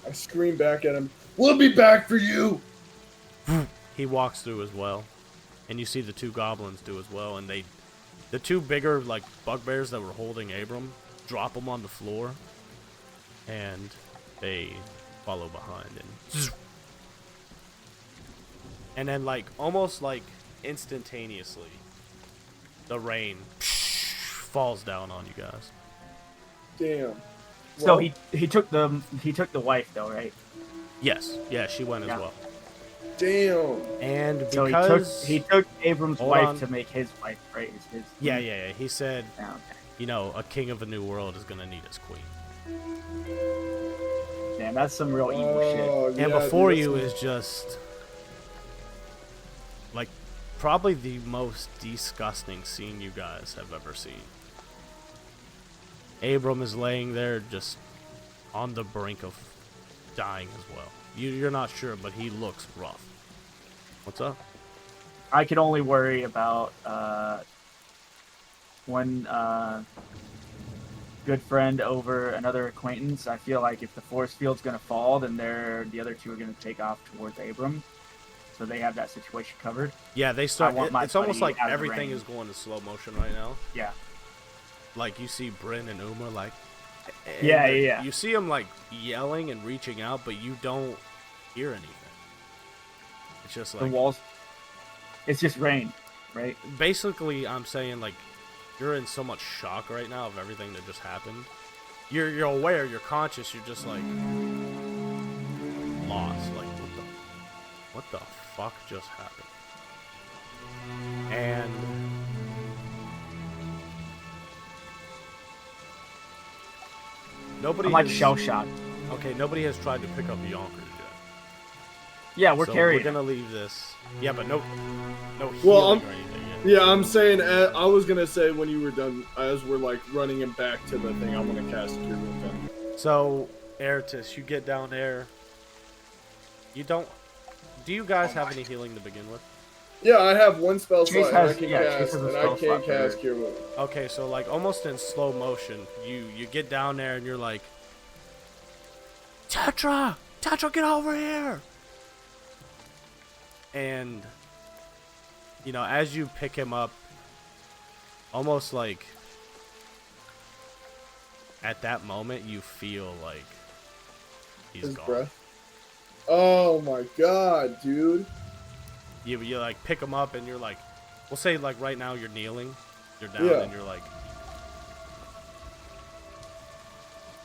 I scream back at him. We'll be back for you. He walks through as well, and you see the two goblins do as well, and the two bigger like bugbears that were holding Abram, drop him on the floor, and they follow behind, and then like almost like instantaneously, the rain falls down on you guys. Damn. So Well, he took the wife though, right? Yes, yeah, she went as Yeah. well. Damn. And So because he took Abram's Hold wife on. to make his wife, right? Is his yeah, he said, Oh, okay. you know, a king of a new world is gonna need his queen. Damn, that's some real evil shit. Oh, And yeah, before dude, you that's- is just like probably the most disgusting scene you guys have ever seen. Abram is laying there just on the brink of dying as well. You're not sure, but he looks rough. What's up? I could only worry about one good friend over another acquaintance. I feel like if the force field's gonna fall, then the other two are gonna take off towards Abram, so they have that situation covered. Yeah, they start. want my It's almost buddy like out of the everything rain. is going to slow motion right now. Yeah. Like you see Bryn and Uma like. and Yeah. You see them like yelling and reaching out, but you don't hear anything. It's just The like walls. It's just rain, right? basically I'm saying like you're in so much shock right now of everything that just happened. You're aware, you're conscious, you're just like lost. Like what the fuck just happened? And nobody I'm like has- shell shocked. Okay, nobody has tried to pick up Yonkers yet. Yeah, we're So carrying. We're gonna leave this. Yeah, but no healing Well, or anything yet. Yeah, I'm saying. I was gonna say when you were done, as we're like running him back to the thing, I want to cast Cure Wounds on him. So, Arytiss, you get down there. You don't. Do you guys have any healing to begin with? Yeah, I have one spell Chase slot and I has- can yeah, Chase cast, has a and I spell can't slot for cast her. Cure Wounds. Okay, so like almost in slow motion, you get down there and you're like, Tetra, get over here. And you know, as you pick him up, almost like at that moment, you feel like he's His gone. breath. Oh my god, dude. You like pick him up and you're like, we'll say like right now you're kneeling, you're down Yeah. and you're like,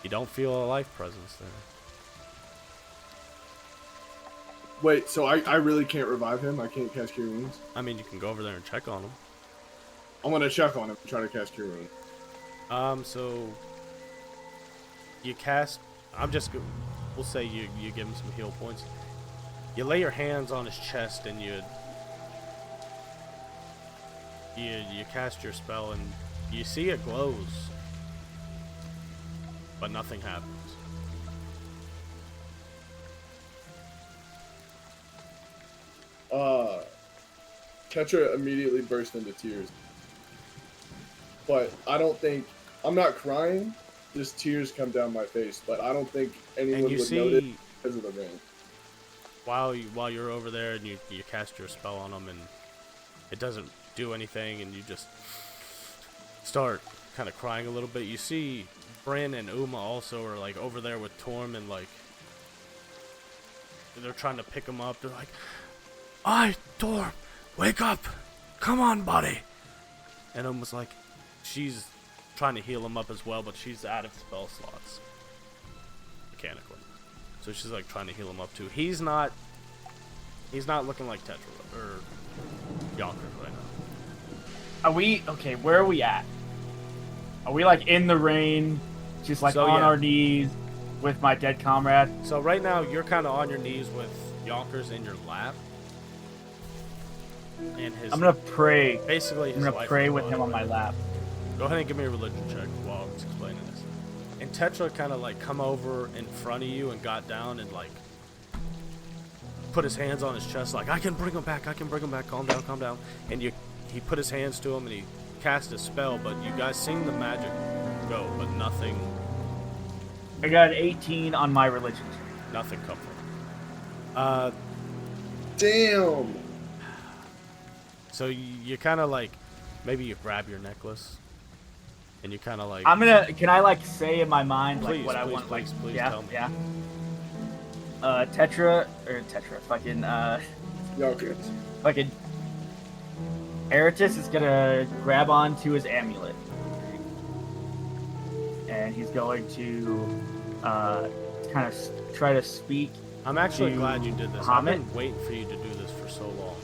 you don't feel a life presence there. Wait, so I really can't revive him? I can't cast Cure Wounds? I mean, you can go over there and check on him. I'm gonna check on him and try to cast Cure Wounds. So you cast. We'll say you give him some heal points. You lay your hands on his chest and you cast your spell and you see it glows, but nothing happens. Tetra immediately burst into tears. But I don't think... I'm not crying, just tears come down my face, but I don't think anyone And you would notice see because of the rain. while you're over there and you cast your spell on him and it doesn't do anything and you just start kind of crying a little bit. You see Bryn and Uma also are like over there with Torm and like they're trying to pick him up. They're like, Torm, wake up, come on, buddy. And Uma's like, she's trying to heal him up as well, but she's out of spell slots mechanically. So she's like trying to heal him up too. He's not looking like Tetra or Yonkers right now. Are we okay? Where are we at? Are we like in the rain, just like So, on yeah. our knees with my dead comrade? So right now you're kind of on your knees with Yonkers in your lap, and his. I'm gonna pray. basically. I'm His gonna wife pray is with gone. him on my lap. Go ahead and give me a religion check while I was explaining this. And Tetra kind of like come over in front of you and got down and like put his hands on his chest like, I can bring him back, calm down. And he put his hands to him and he cast a spell, but you guys seen the magic go, but nothing I got an 18 on my religion. come from it. Damn! So you kind of like, maybe you grab your necklace and you kind of like, Can I like say in my mind like Please, what I please, want? Like, please yeah, tell me. yeah. Tetra, fucking Yonkers. fucking Arytiss is gonna grab onto his amulet, and he's going to kind of try to speak I'm actually to glad you did this. Bahamut. I've been waiting for you to do this for so long.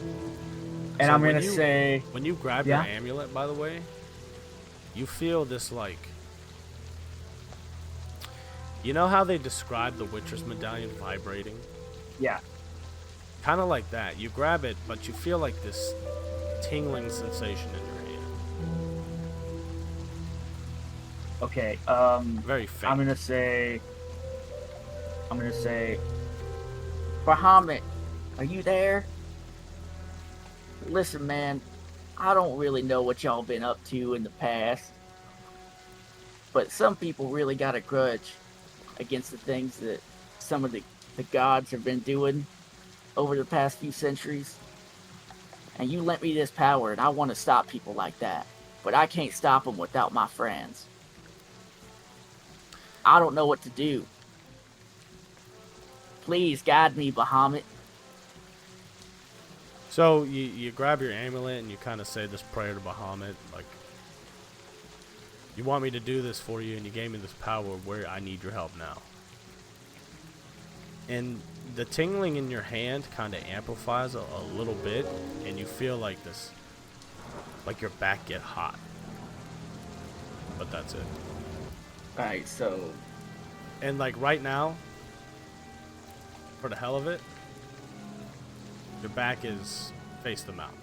And So I'm when gonna you- say, When you grab Yeah? your amulet, by the way, you feel this like... You know how they describe the Witcher's Medallion vibrating? yeah. Kind of like that. You grab it, but you feel like this tingling sensation in your hand. Okay. Very faint. I'm gonna say, Bahamut, are you there? Listen, man, I don't really know what y'all been up to in the past, but some people really got a grudge against the things that some of the gods have been doing over the past few centuries. And you lent me this power, and I want to stop people like that, but I can't stop them without my friends. I don't know what to do. Please guide me, Bahamut. So you grab your amulet and you kind of say this prayer to Bahamut, like, you want me to do this for you, and you gave me this power where I need your help now. And the tingling in your hand kind of amplifies a little bit, and you feel like this, like your back get hot. But that's it. Alright, so... And like right now, for the hell of it, your back is face the mountain.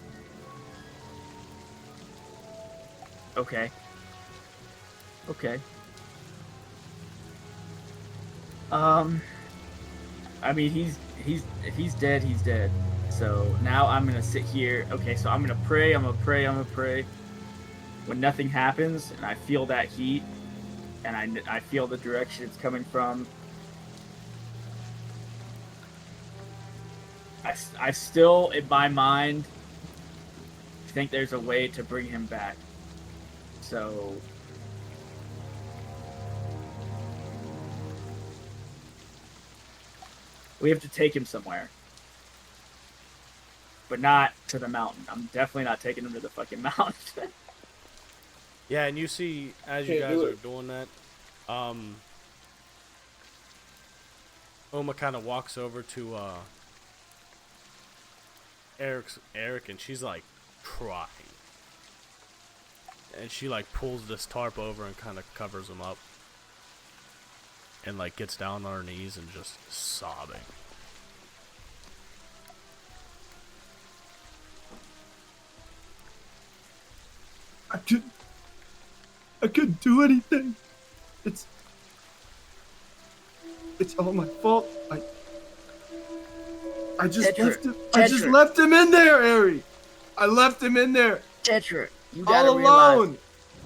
Okay. Okay. I mean, if he's dead, he's dead. So now I'm gonna sit here. Okay, so I'm gonna pray. I'm gonna pray. When nothing happens, and I feel that heat, and I feel the direction it's coming from. I still, in my mind, think there's a way to bring him back. So we have to take him somewhere. But not to the mountain. I'm definitely not taking him to the fucking mountain. Yeah, and you see, as you guys are doing that, Uma kind of walks over to Eric, and she's like crying. And she like pulls this tarp over and kind of covers him up. And like gets down on her knees and just sobbing. I couldn't do anything. It's all my fault. I just Tetra, left him. I just Tetra. left him in there, Ari. I left him in there Tetra, you gotta all realize alone.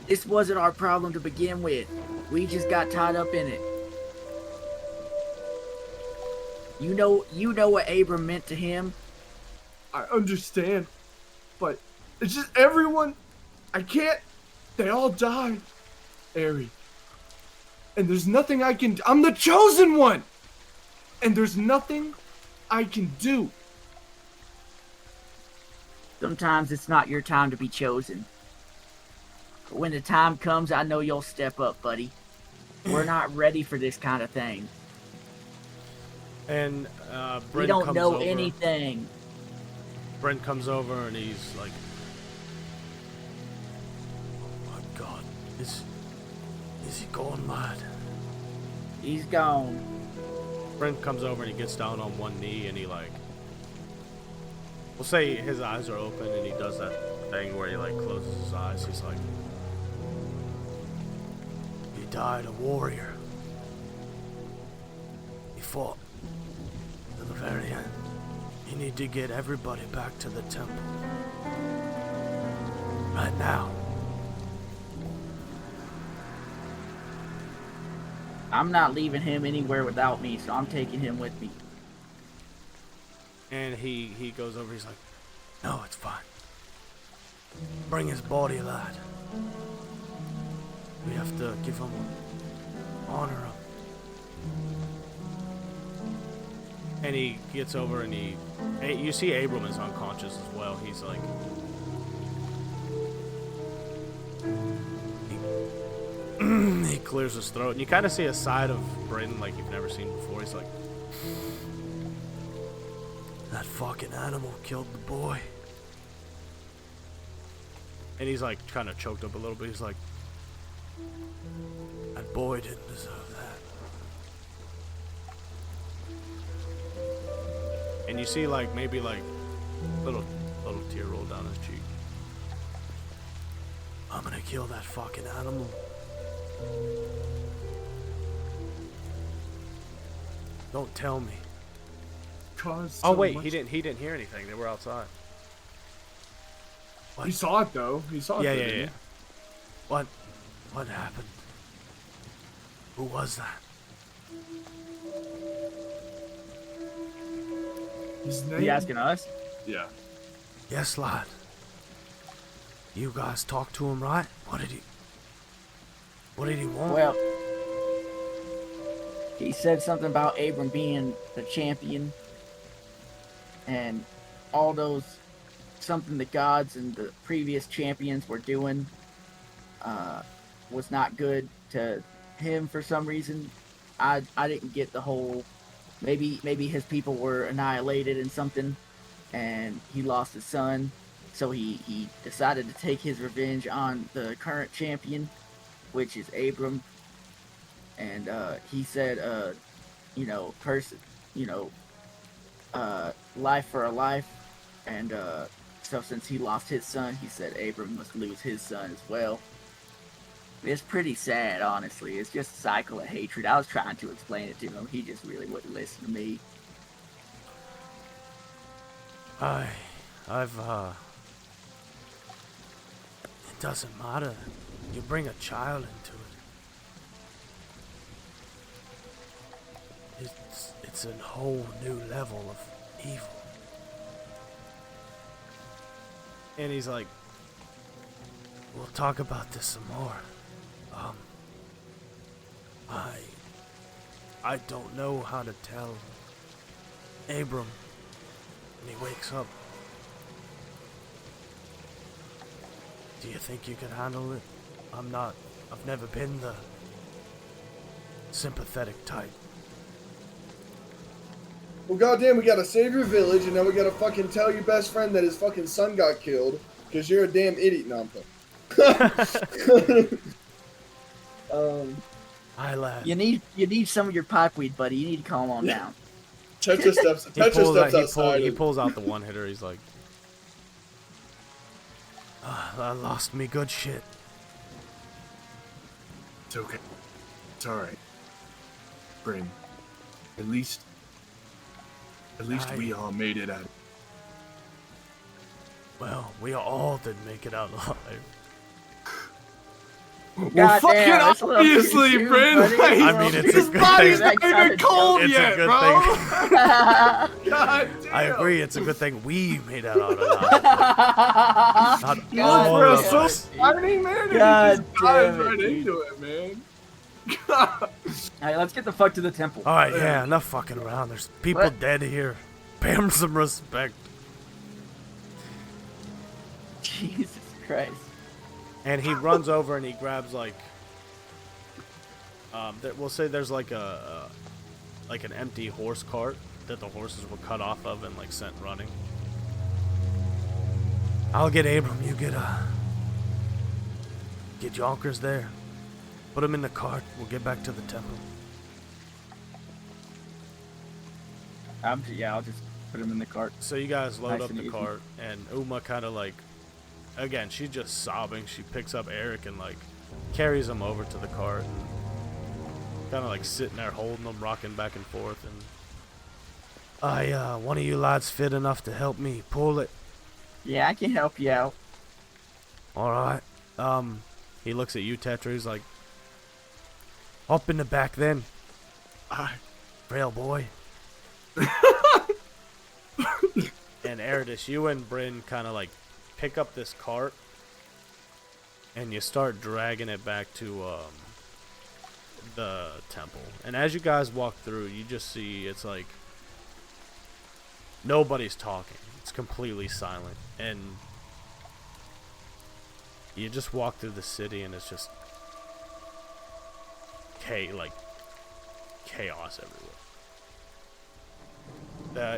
this wasn't our problem to begin with. We just got tied up in it. You know what Abram meant to him? I understand, but it's just everyone. I can't. They all died, Ari. And there's nothing I can. I'm the chosen one, and there's nothing I can do. Sometimes it's not your time to be chosen. But when the time comes, I know you'll step up, buddy. We're not ready for this kind of thing. And Bryn We don't comes know over. anything. Bryn comes over and he's like, "Oh my God, is he going mad?" He's gone. Bryn comes over and he gets down on one knee and he like, we'll say his eyes are open and he does that thing where he like closes his eyes. He's like, "He died a warrior. He fought to the very end. You need to get everybody back to the temple. Right now." I'm not leaving him anywhere without me, so I'm taking him with me. And he goes over, he's like, "No, it's fine. Bring his body, lad. We have to give him, honor him." And he gets over and you see Abram is unconscious as well. He's like, he clears his throat, and you kind of see a side of Bryn like you've never seen before. He's like, That fucking animal killed the boy. And he's like kind of choked up a little bit. He's like, that boy didn't deserve that. And you see like maybe like little tear roll down his cheek. I'm gonna kill that fucking animal. Don't tell me. Oh wait, he didn't hear anything. They were outside. What? He saw it though. He saw it. Yeah, though, yeah, didn't yeah. What happened? Who was that? he? His name. You asking us? Yeah. Yes, lad. You guys talked to him, right? What did he want? Well, he said something about Abram being the champion, and all those something the gods and the previous champions were doing was not good to him for some reason. I didn't get the whole. Maybe his people were annihilated in something, and he lost his son, so he decided to take his revenge on the current champion, which is Abram. And he said, life for a life. And so since he lost his son, he said Abram must lose his son as well. It's pretty sad, honestly. It's just a cycle of hatred. I was trying to explain it to him. He just really wouldn't listen to me. It doesn't matter. You bring a child into it. It's a whole new level of evil. And he's like, we'll talk about this some more. I don't know how to tell Abram when he wakes up. Do you think you can handle it? I've never been the sympathetic type. Well, goddamn, we gotta save your village, and then we gotta fucking tell your best friend that his fucking son got killed because you're a damn idiot. No, I'm playing. I laugh. You need some of your pipeweed, buddy. You need to calm on down. Tetra steps outside. He pulls out the one hitter. He's like, I lost me good shit. It's okay. It's alright. Bryn, at least we all made it out. Well, we all didn't make it out alive. God damn, that's a little obviously, too soon, Bryn. buddy. I mean, it's His a good body's thing. not even cold It's a yet, good bro. thing. God damn. I agree. It's a good thing we made it out alive. Not You all look for a of silver us. lining, man. And God he just dives damn it, right dude. into it, man. Alright, let's get the fuck to the temple. All right, yeah, enough fucking around. There's people What? dead here. Pay them some respect. Jesus Christ. And he runs over and he grabs like, we'll say there's like like an empty horse cart that the horses were cut off of and like sent running. I'll get Abram. You get Yonkers there. Put him in the cart. We'll get back to the temple. I'll just put him in the cart. So you guys load Nice up and the easy. cart, and Uma kind of like, again, she's just sobbing. She picks up Eric and like carries him over to the cart, and kind of like sitting there holding him, rocking back and forth. And one of you lads fit enough to help me pull it? Yeah, I can help you out. All right. He looks at you, Tetra. He's like, hop in the back then, frail boy. And Arytiss, you and Bryn kind of like pick up this cart and you start dragging it back to the temple. And as you guys walk through, you just see it's like nobody's talking. It's completely silent. And you just walk through the city and it's just chaos everywhere.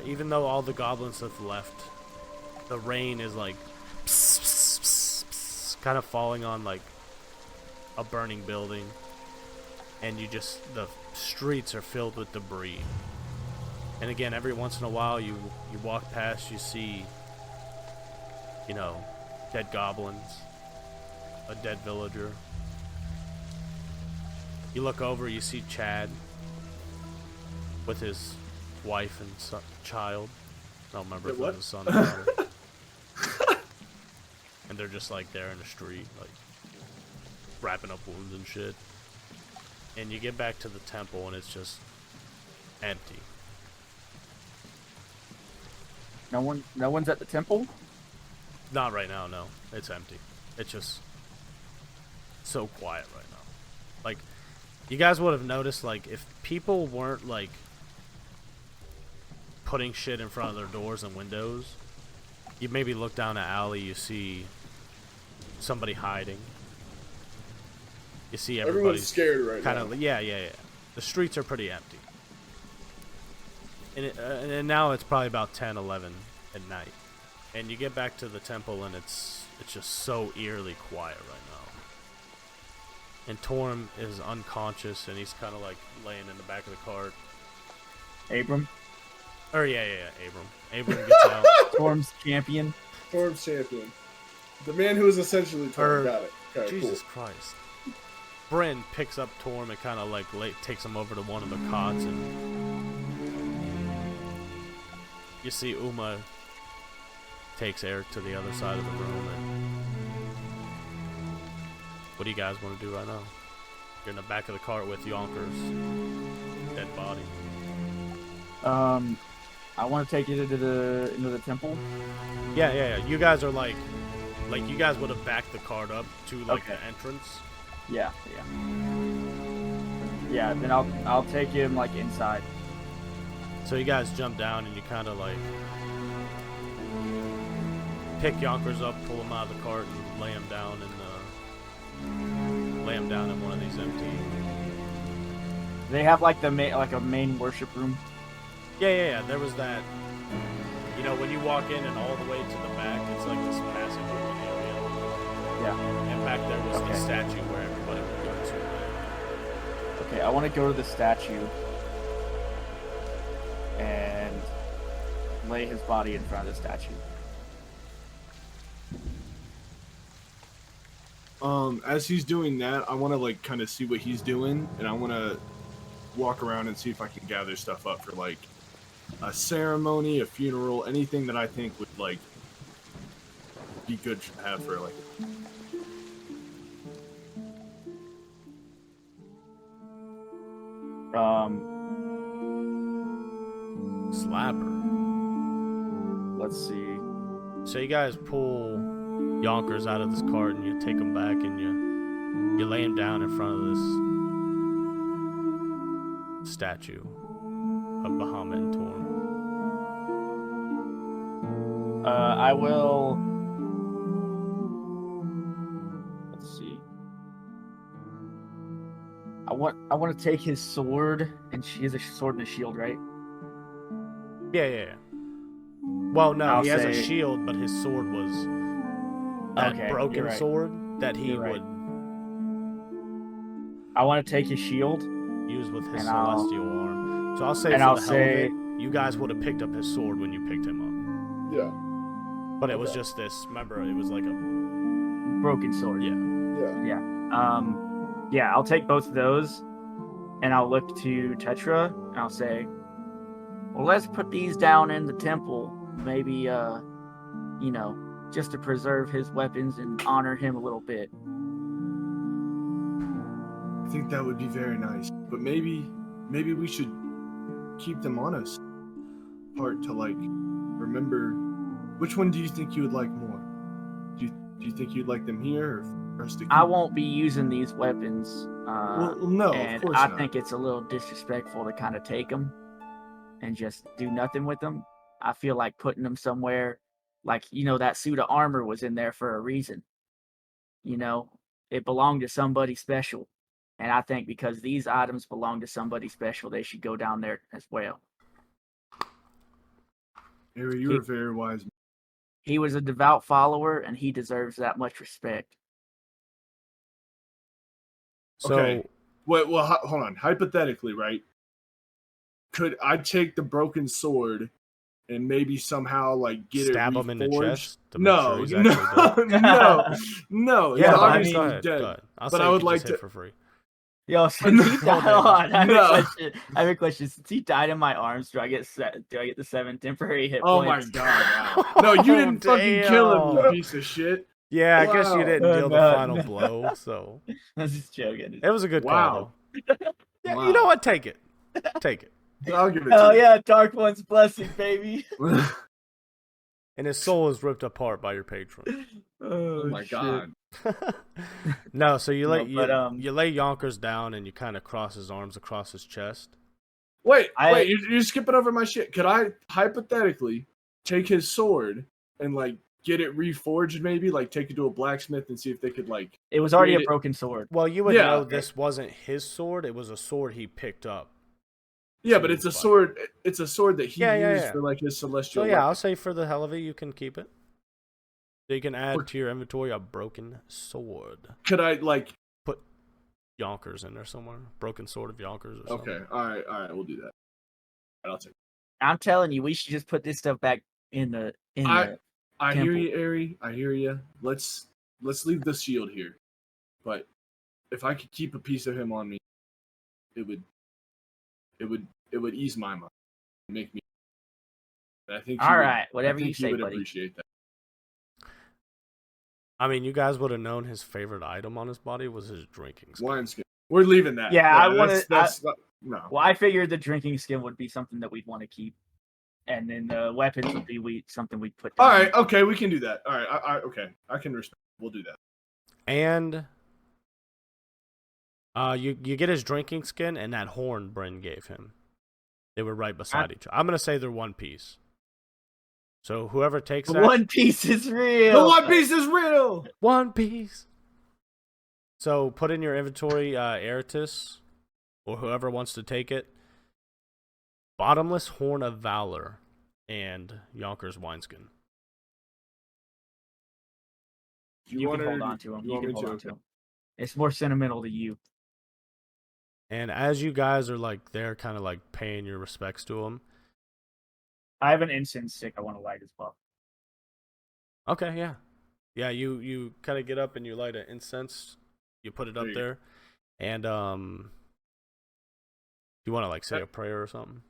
even though all the goblins have left, the rain is like kind of falling on like a burning building, and the streets are filled with debris. And again, every once in a while you walk past, you see, dead goblins, a dead villager. You look over, you see Chad with his wife and child. I don't remember if it was a son or daughter. And they're just like there in the street, like wrapping up wounds and shit. And you get back to the temple and it's just empty. No one's at the temple? Not right now, no. It's empty. It's just so quiet right now. Like, you guys would have noticed, like, if people weren't, like, putting shit in front of their doors and windows, you maybe look down an alley, you see somebody hiding. You see everybody's scared right kind now. of, yeah. The streets are pretty empty. And now it's probably about 10, 11 at night. And you get back to the temple and it's just so eerily quiet right now. And Torm is unconscious and he's kind of like laying in the back of the cart. Abram? Abram. Abram gets out. Torm's champion. Torm's champion. The man who is essentially Torm. Got it. Okay, Jesus cool. Christ. Bryn picks up Torm and kind of like takes him over to one of the cots, and you see Uma takes Eric to the other side of the room. And what do you guys want to do right now? You're in the back of the cart with Yonkers' dead body. I want to take you into the temple. Yeah. You guys are like you guys would have backed the cart up to like the entrance. Yeah. Then I'll take him like inside. So you guys jump down and you kind of like pick Yonkers up, pull him out of the cart, and lay him down in one of these empty. They have like a main worship room. Yeah. There was that. When you walk in and all the way to the back, it's like this massive open area. Yeah. And back there was the statue where everybody would go to. Okay, I want to go to the statue and lay his body in front of the statue. As he's doing that, I want to like kind of see what he's doing, and I want to walk around and see if I can gather stuff up for like a ceremony, a funeral, anything that I think would like be good to have for like. Slapper. Let's see. So you guys pull Yonkers out of this cart and you take him back and you lay him down in front of this statue of Bahamut and Torm. I will. Let's see. I want to take his sword, and he has a sword and a shield, right? Yeah. Well, no, he has a say- shield, but his sword was that Okay, broken you're right. sword that he You're right. would I want to take his shield. use with his And I'll- celestial arm. So I'll say and for I'll the hell say- of it, you guys would have picked up his sword when you picked him up. Yeah. But it was just this. Remember, it was like a Broken sword. yeah. Yeah. I'll take both of those, and I'll look to Tetra, and I'll say, well, let's put these down in the temple. Maybe, just to preserve his weapons and honor him a little bit. I think that would be very nice, but maybe we should keep them on us. Part to like remember. Which one do you think you would like more? Do you think you'd like them here, or for us to keep? I won't be using these weapons. Well, no, and of course I not. think it's a little disrespectful to kind of take them and just do nothing with them. I feel like putting them somewhere, like, that suit of armor was in there for a reason. It belonged to somebody special. And I think because these items belong to somebody special, they should go down there as well. Harry, you're a very wise man. He was a devout follower, and he deserves that much respect. So, Okay. Well, hold on. Hypothetically, right? Could I take the broken sword and maybe somehow like get stab it him in the reforged? chest to make sure he's actually dead? No. Yeah, He's go obviously ahead. dead. Go ahead. I'll But say I you would can like just hit to- for free. Yo, since he died, hold on, I have a question. Since he died in my arms, do I get the 7 temporary hit Oh my points? god! Wow. No, you didn't fucking kill him, you Damn. piece of shit. Yeah, I guess you Wow. didn't deal the No, final no. blow, so I was just joking. it was a good Wow. call, though. Yeah, Wow. you know what? Take it. Take it. I'll give it Hell to you. yeah, Dark One's blessing, baby. And his soul is ripped apart by your patron. Oh my god. No, so you lay No, but, you lay Yonkers down and you kind of cross his arms across his chest. Wait, you're skipping over my shit. Could I hypothetically take his sword and like get it reforged, maybe like take it to a blacksmith and see if they could like? It was already a Create it- broken sword. Well, you would Yeah, know okay. this wasn't his sword; it was a sword he picked up. Yeah, but it's a sword. It's a sword that he Yeah, used yeah. for like his celestial. So yeah, weapon. I'll say for the hell of it, you can keep it. So you can add to your inventory a broken sword. Could I like? Put Yonkers in there somewhere. Broken sword of Yonkers or something. Okay, all right, we'll do that. All right, I'll take. I'm telling you, we should just put this stuff back in the. I hear temple. you, Ari. I hear you. Let's leave the shield here. But if I could keep a piece of him on me, it would ease my mind, make me. I think. All right, whatever you say, would buddy. appreciate that. I mean, you guys would have known his favorite item on his body was his drinking skin. Wineskin. We're leaving that. Yeah, I wanna- That's no. Well, I figured the drinking skin would be something that we'd want to keep, and then the weapons would be something we'd put down. All right, okay, we can do that. All right, okay, I can respect. We'll do that. And you get his drinking skin and that horn Bryn gave him. They were right beside each other. I'm gonna say they're one piece. So whoever takes The that, One Piece is real. The One Piece is real. One Piece. So put in your inventory, Arytiss, or whoever wants to take it. Bottomless Horn of Valor and Yonkers wineskin. You can hold on to him. You can hold on to him. It's more sentimental to you. And as you guys are like there, kind of like paying your respects to him. I have an incense stick I want to light as well. Okay, yeah. Yeah, you kind of get up and you light an incense. You put it up there. And you want to like say a prayer or something?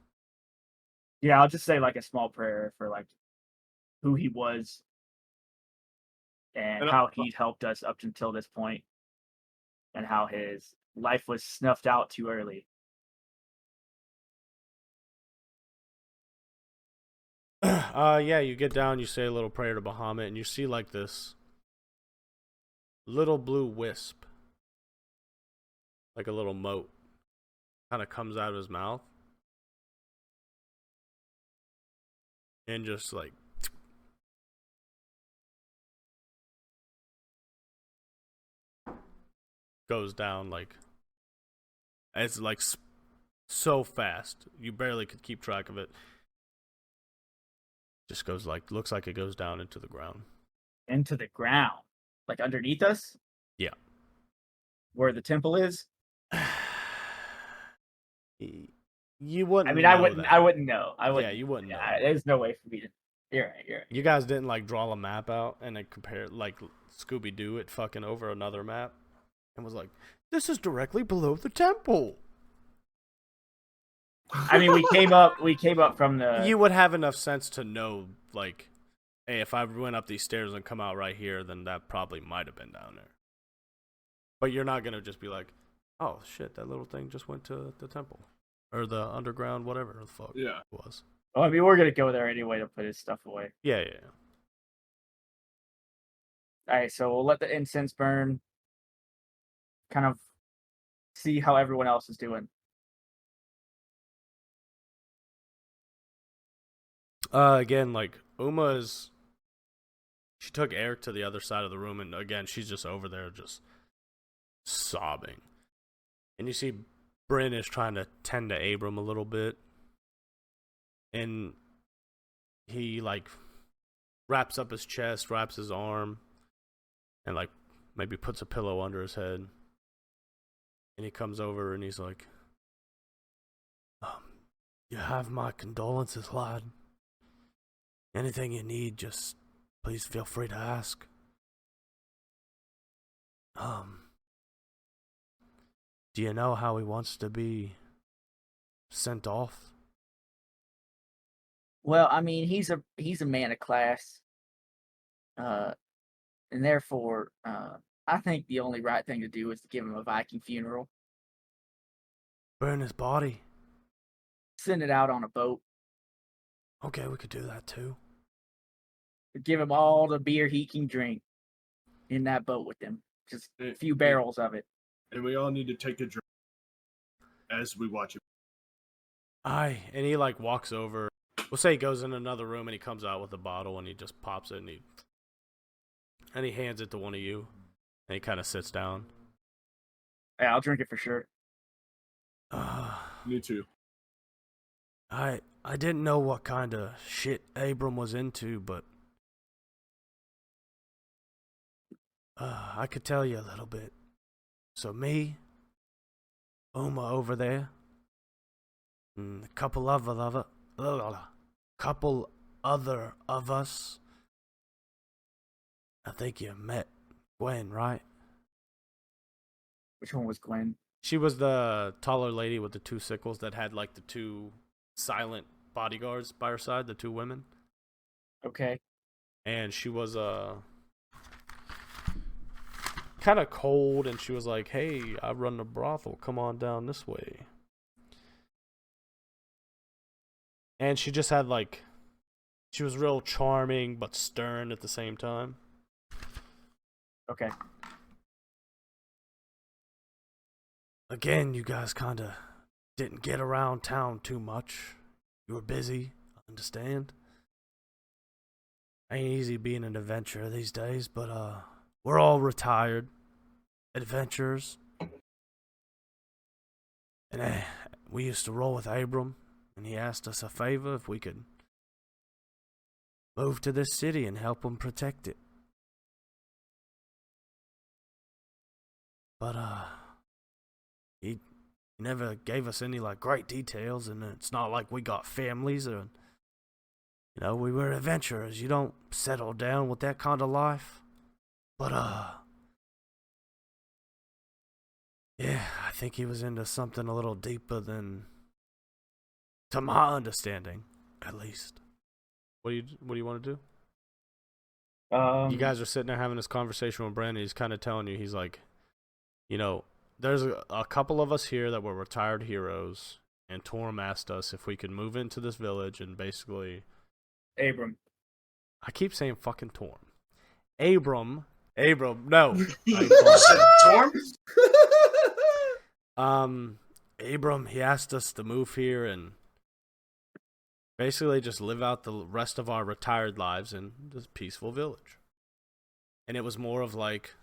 Yeah, I'll just say like a small prayer for like who he was and how he'd helped us up until this point and how his life was snuffed out too early. Yeah, you get down, you say a little prayer to Bahamut, and you see like this little blue wisp, like a little mote, kind of comes out of his mouth, and just like goes down like it's like so fast you barely could keep track of it. Just goes like, looks like it goes down into the ground. Into the ground, like underneath us. Yeah, where the temple is. You wouldn't. I mean, know I wouldn't. that. I wouldn't know. I would. Yeah, you wouldn't know. There's no way for me to. You're right. You're right. You guys didn't like draw a map out and then compare like Scooby Doo it fucking over another map, and was like, this is directly below the temple. I mean, we came up from the. You would have enough sense to know, like, hey, if I went up these stairs and come out right here, then that probably might have been down there. But you're not gonna just be like, oh shit, that little thing just went to the temple or the underground, whatever the fuck it was. Well, I mean, we're gonna go there anyway to put his stuff away. Yeah. All right, so we'll let the incense burn. Kind of see how everyone else is doing. Again, like she took Eric to the other side of the room, and again, she's just over there, just sobbing. And you see, Bryn is trying to tend to Abram a little bit, and he like wraps up his chest, wraps his arm, and like maybe puts a pillow under his head. And he comes over and he's like, you have my condolences, lad. Anything you need, just please feel free to ask. Do you know how he wants to be sent off? Well, I mean, he's a man of class, and therefore, I think the only right thing to do is to give him a Viking funeral. Burn his body? Send it out on a boat. Okay, we could do that too. Give him all the beer he can drink in that boat with him. Just a few barrels of it. And we all need to take a drink as we watch it. Aye, and he like walks over. We'll say he goes in another room and he comes out with a bottle and he just pops it and he hands it to one of you. And he kind of sits down. Yeah, I'll drink it for sure. Me too. I didn't know what kind of shit Abram was into, but I could tell you a little bit. So me, Uma over there, and a couple other of us. I think you met Gwen, right? Which one was Gwen? She was the taller lady with the two sickles that had like the two silent bodyguards by her side, the two women. Okay. And she was kind of cold, and she was like, hey, I run the brothel, come on down this way. And she just had like, she was real charming but stern at the same time. Okay. Again, you guys kind of didn't get around town too much. You were busy, I understand. Ain't easy being an adventurer these days, but we're all retired adventurers. And we used to roll with Abram, and he asked us a favor if we could move to this city and help him protect it. But he never gave us any like great details, and it's not like we got families or, you know, we were adventurers. You don't settle down with that kind of life. But yeah, I think he was into something a little deeper than, to my understanding, at least. What do you want to do? You guys are sitting there having this conversation with Brandon. He's kind of telling you, he's like, you know, there's a couple of us here that were retired heroes, and Torm asked us if we could move into this village and basically... Abram. I keep saying fucking Torm. Abram, no. Torm? Abram, he asked us to move here and basically just live out the rest of our retired lives in this peaceful village. And it was more of like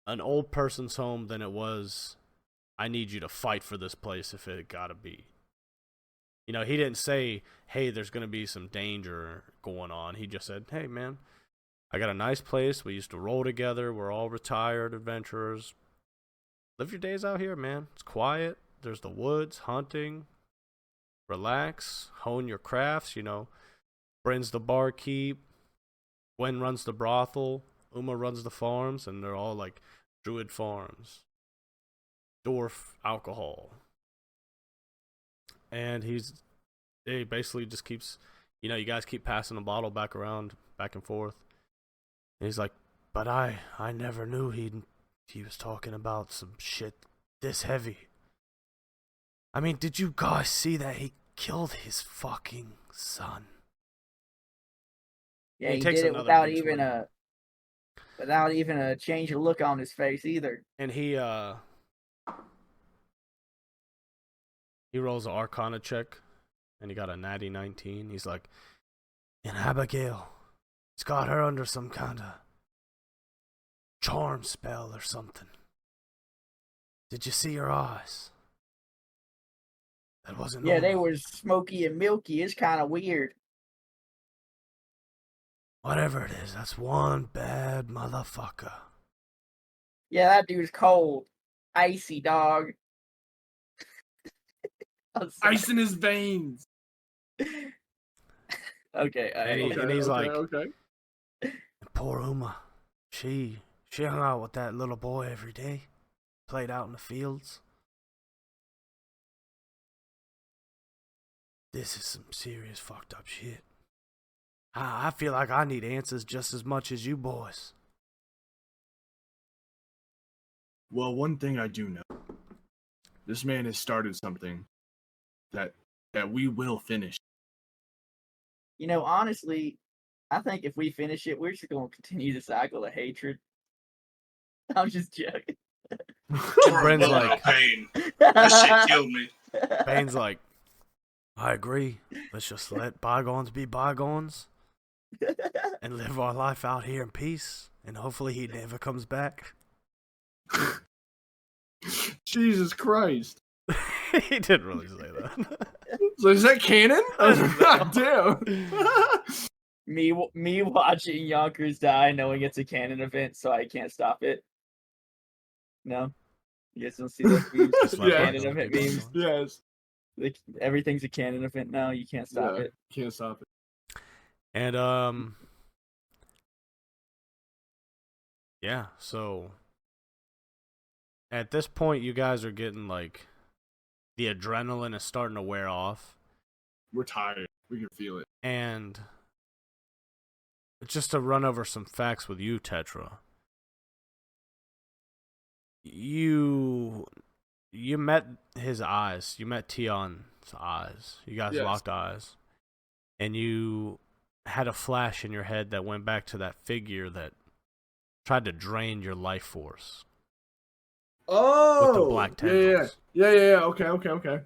an old person's home than it was, I need you to fight for this place if it gotta be. You know, he didn't say, hey, there's gonna be some danger going on. He just said, hey, man, I got a nice place. We used to roll together. We're all retired adventurers. Live your days out here, man. It's quiet. There's the woods, hunting. Relax. Hone your crafts, you know. Bryn's the barkeep. Gwen runs the brothel. Uma runs the farms, and they're all like druid farms. Dwarf alcohol. And he basically just keeps, you know, you guys keep passing the bottle back around, back and forth. And he's like, but I never knew he was talking about some shit this heavy. I mean, did you guys see that he killed his fucking son? Yeah, he did it without even a change of look on his face either. And he rolls an Arcana check, and he got a natty 19. He's like, and Abigail, it's got her under some kind of charm spell or something. Did you see her eyes? That wasn't Yeah, they normal. were smoky and milky. It's kind of weird. Whatever it is, that's one bad motherfucker. Yeah, that dude's cold. Icy, dog. I'm sorry. Ice in his veins. Okay, And he's like, okay. poor Uma, she hung out with that little boy every day, played out in the fields. This is some serious fucked up shit. I feel like I need answers just as much as you boys. Well, one thing I do know. This man has started something that we will finish. You know, honestly, I think if we finish it, we're just going to continue the cycle of hatred. I'm just joking. Bryn's Oh, like, pain. That shit killed me. Bane's like, I agree. Let's just let bygones be bygones and live our life out here in peace. And hopefully he never comes back. Jesus Christ. He didn't really say that. So is that canon? God damn. Me watching Yonkers die, knowing it's a canon event, so I can't stop it. No, you guys don't see those memes? Just let Yeah. Canon event memes. Yes. Like, everything's a canon event now. You can't stop Yeah, it. Can't stop it. And yeah, so at this point you guys are getting like the adrenaline is starting to wear off, We're tired. We can feel it. and just to run over some facts with you, Tetra. You met his eyes. You met Tion's eyes. You guys Yes. locked eyes. And you had a flash in your head that went back to that figure that tried to drain your life force. Oh, With the black tendrils. Yeah. Okay.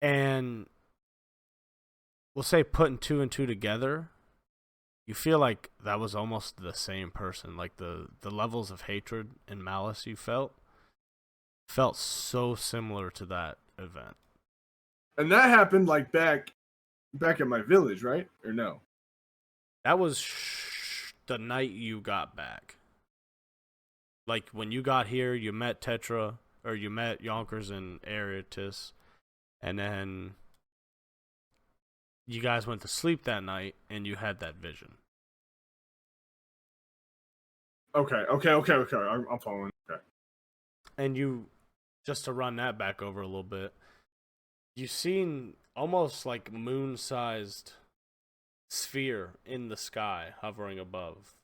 And we'll say putting two and two together, you feel like that was almost the same person. Like the levels of hatred and malice you felt so similar to that event. And that happened like back at my village, right? Or no? That was the night you got back. Like when you got here, you met Tetra, or you met Yonkers and Arytiss, and then you guys went to sleep that night, and you had that vision. Okay. I'm following. Okay. And you, just to run that back over a little bit, you seen almost like moon-sized sphere in the sky hovering above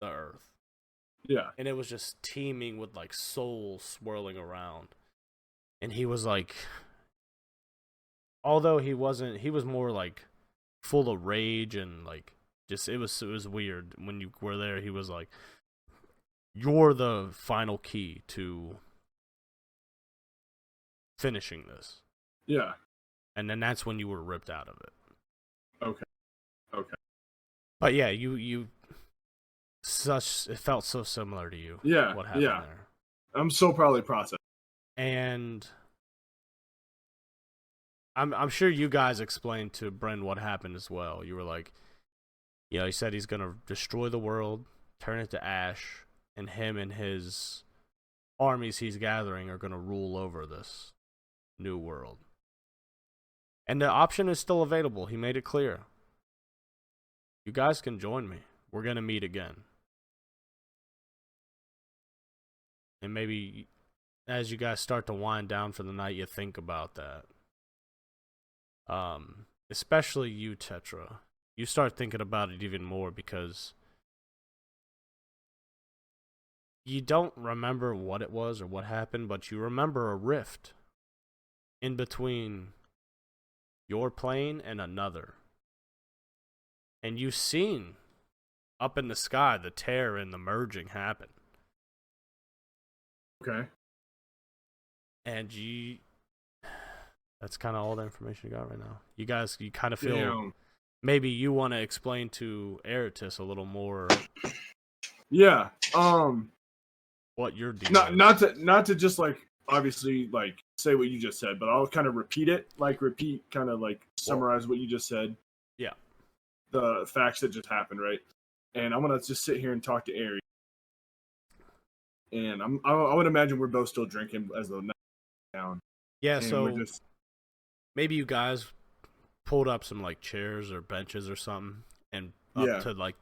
the earth. Yeah. And it was just teeming with like souls swirling around. And he was like, although he was more like full of rage and like just it was weird when you were there. He was like, you're the final key to finishing this. Yeah. And then that's when you were ripped out of it. Okay. But yeah, it felt so similar to you. Yeah. What happened there. I'm so probably processed. And I'm sure you guys explained to Bryn what happened as well. You were like, he said he's gonna destroy the world, turn it to ash, and him and his armies he's gathering are gonna rule over this new world. And the option is still available. He made it clear. You guys can join me. We're gonna meet again. And maybe as you guys start to wind down for the night, you think about that. Especially you, Tetra. You start thinking about it even more because you don't remember what it was or what happened, but you remember a rift in between your plane and another. And you've seen up in the sky the tear and the merging happen. Okay. And that's kind of all the information you got right now. You guys, you kind of feel Damn. maybe you want to explain to Arytiss a little more Yeah. what your deal is. Not to just like obviously like say what you just said, but I'll kind of summarize what you just said. Yeah. The facts that just happened, right? And I'm gonna just sit here and talk to Arytiss. And I would imagine we're both still drinking as the night down. Yeah, And so we're just... maybe you guys pulled up some like chairs or benches or something and up to like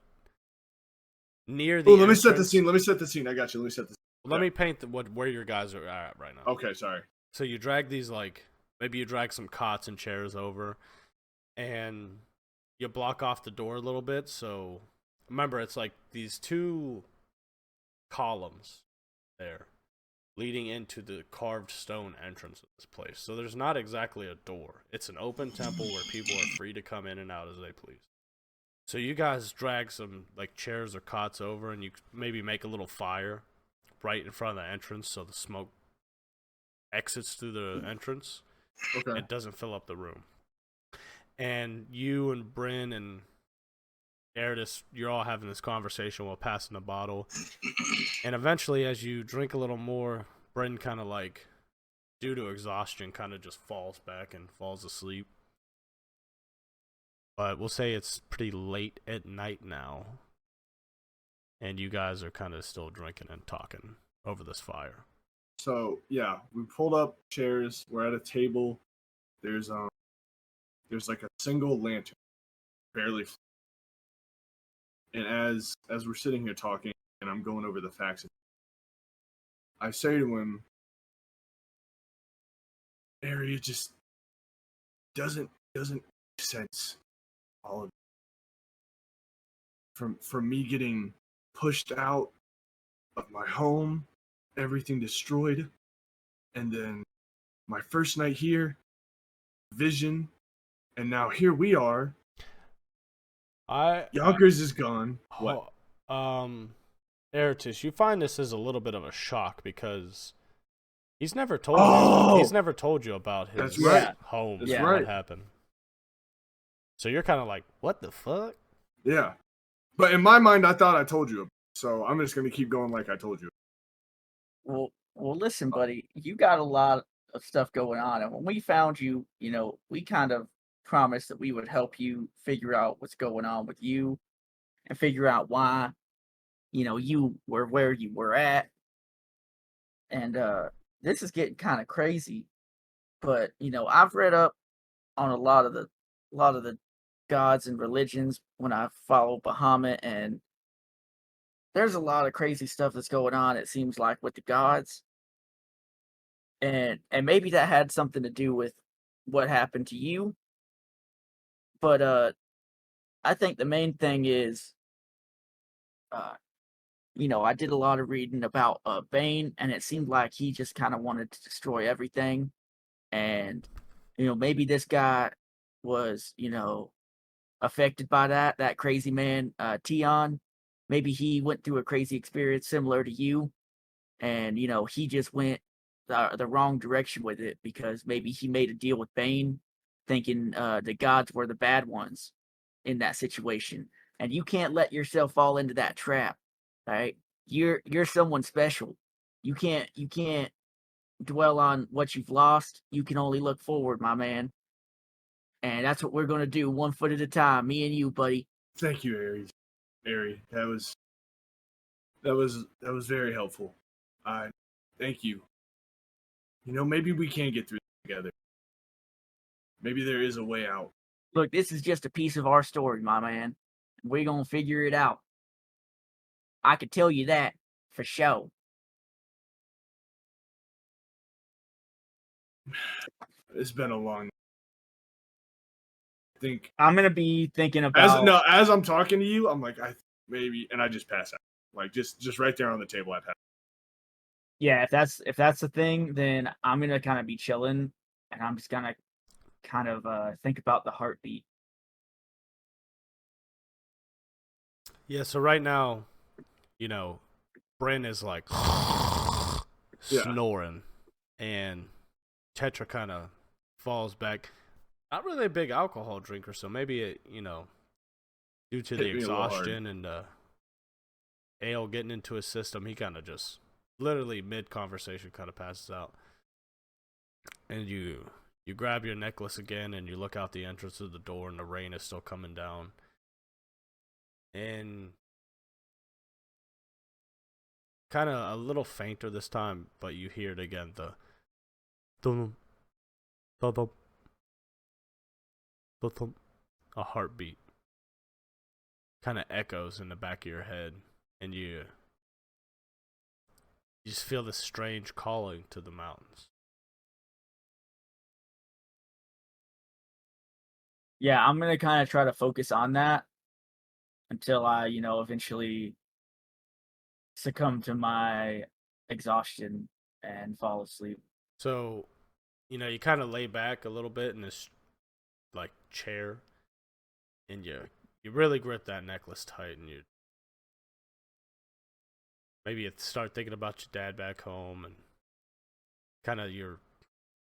near the let me set the scene. I got you. Let me set the scene. Let me paint where your guys are at right now. Okay, sorry. So you drag these maybe you drag some cots and chairs over and you block off the door a little bit. So remember, it's like these two columns there leading into the carved stone entrance of this place. So there's not exactly a door. It's an open temple where people are free to come in and out as they please. So you guys drag some like chairs or cots over and you maybe make a little fire right in front of the entrance so the smoke exits through the entrance. Okay. It doesn't fill up the room. And you and Bryn and Arytiss, you're all having this conversation while passing the bottle. And eventually, as you drink a little more, Bryn kind of like, due to exhaustion, kind of just falls back and falls asleep. But we'll say it's pretty late at night now. And you guys are kind of still drinking and talking over this fire. So, yeah, we pulled up chairs. We're at a table. There's like a single lantern, barely. And as we're sitting here talking, and I'm going over the facts, I say to him, "Area just doesn't make sense. All of it. From me getting pushed out of my home, everything destroyed, and then my first night here, vision, and now here we are. Yonkers is gone. What? Arytiss, you find this is a little bit of a shock because he's never told you. He's never told you about his home. That's and right. What happened. So you're kind of like, what the fuck? Yeah, but in my mind, I thought I told you. So I'm just gonna keep going like I told you. Well, listen, buddy, you got a lot of stuff going on, and when we found you, we kind of promised that we would help you figure out what's going on with you and figure out why, you were where you were at. And this is getting kind of crazy, but I've read up on a lot of the gods and religions when I follow Bahamut, and there's a lot of crazy stuff that's going on, it seems like, with the gods. And maybe that had something to do with what happened to you. But I think the main thing is, I did a lot of reading about Bane, and it seemed like he just kind of wanted to destroy everything. And, maybe this guy was, affected by that crazy man, Tion. Maybe he went through a crazy experience similar to you, and, he just went the wrong direction with it because maybe he made a deal with Bane thinking the gods were the bad ones in that situation. And you can't let yourself fall into that trap, right? You're someone special. You can't dwell on what you've lost. You can only look forward, my man. And that's what we're going to do, one foot at a time, me and you, buddy. Thank you, Ari. That was very helpful. Thank you. Maybe we can get through this together. Maybe there is a way out. Look, this is just a piece of our story, my man. We're going to figure it out. I could tell you that for sure. It's been a long... I think I'm going to be thinking about... As I'm talking to you, I'm like, and I just pass out. Like, just right there on the table, I pass. Yeah, if that's the thing, then I'm going to kind of be chilling, and I'm just going to kind of think about the heartbeat. Yeah, so right now, Bryn is like snoring, and Tetra kind of falls back. Not really a big alcohol drinker, so maybe it, due to the exhaustion and ale getting into his system, he kind of just literally mid-conversation kind of passes out. And you grab your necklace again, and you look out the entrance of the door, and the rain is still coming down. And kind of a little fainter this time, but you hear it again, the dum dum dum dum, a heartbeat kind of echoes in the back of your head, and you just feel this strange calling to the mountains. Yeah, I'm gonna kind of try to focus on that until I, eventually succumb to my exhaustion and fall asleep. So, you kind of lay back a little bit in this like chair, and you really grip that necklace tight, and maybe you start thinking about your dad back home and kind of your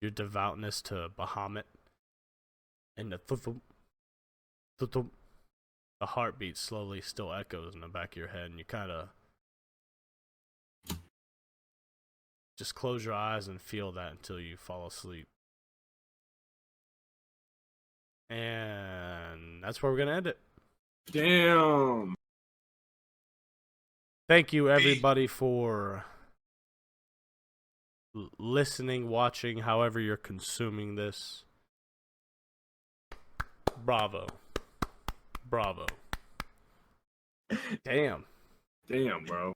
devoutness to Bahamut, and the heartbeat slowly still echoes in the back of your head, and you kind of just close your eyes and feel that until you fall asleep. And that's where we're gonna end it. Damn. Thank you, everybody, for listening, watching, however you're consuming this. Bravo. Bravo. Damn. Damn, bro.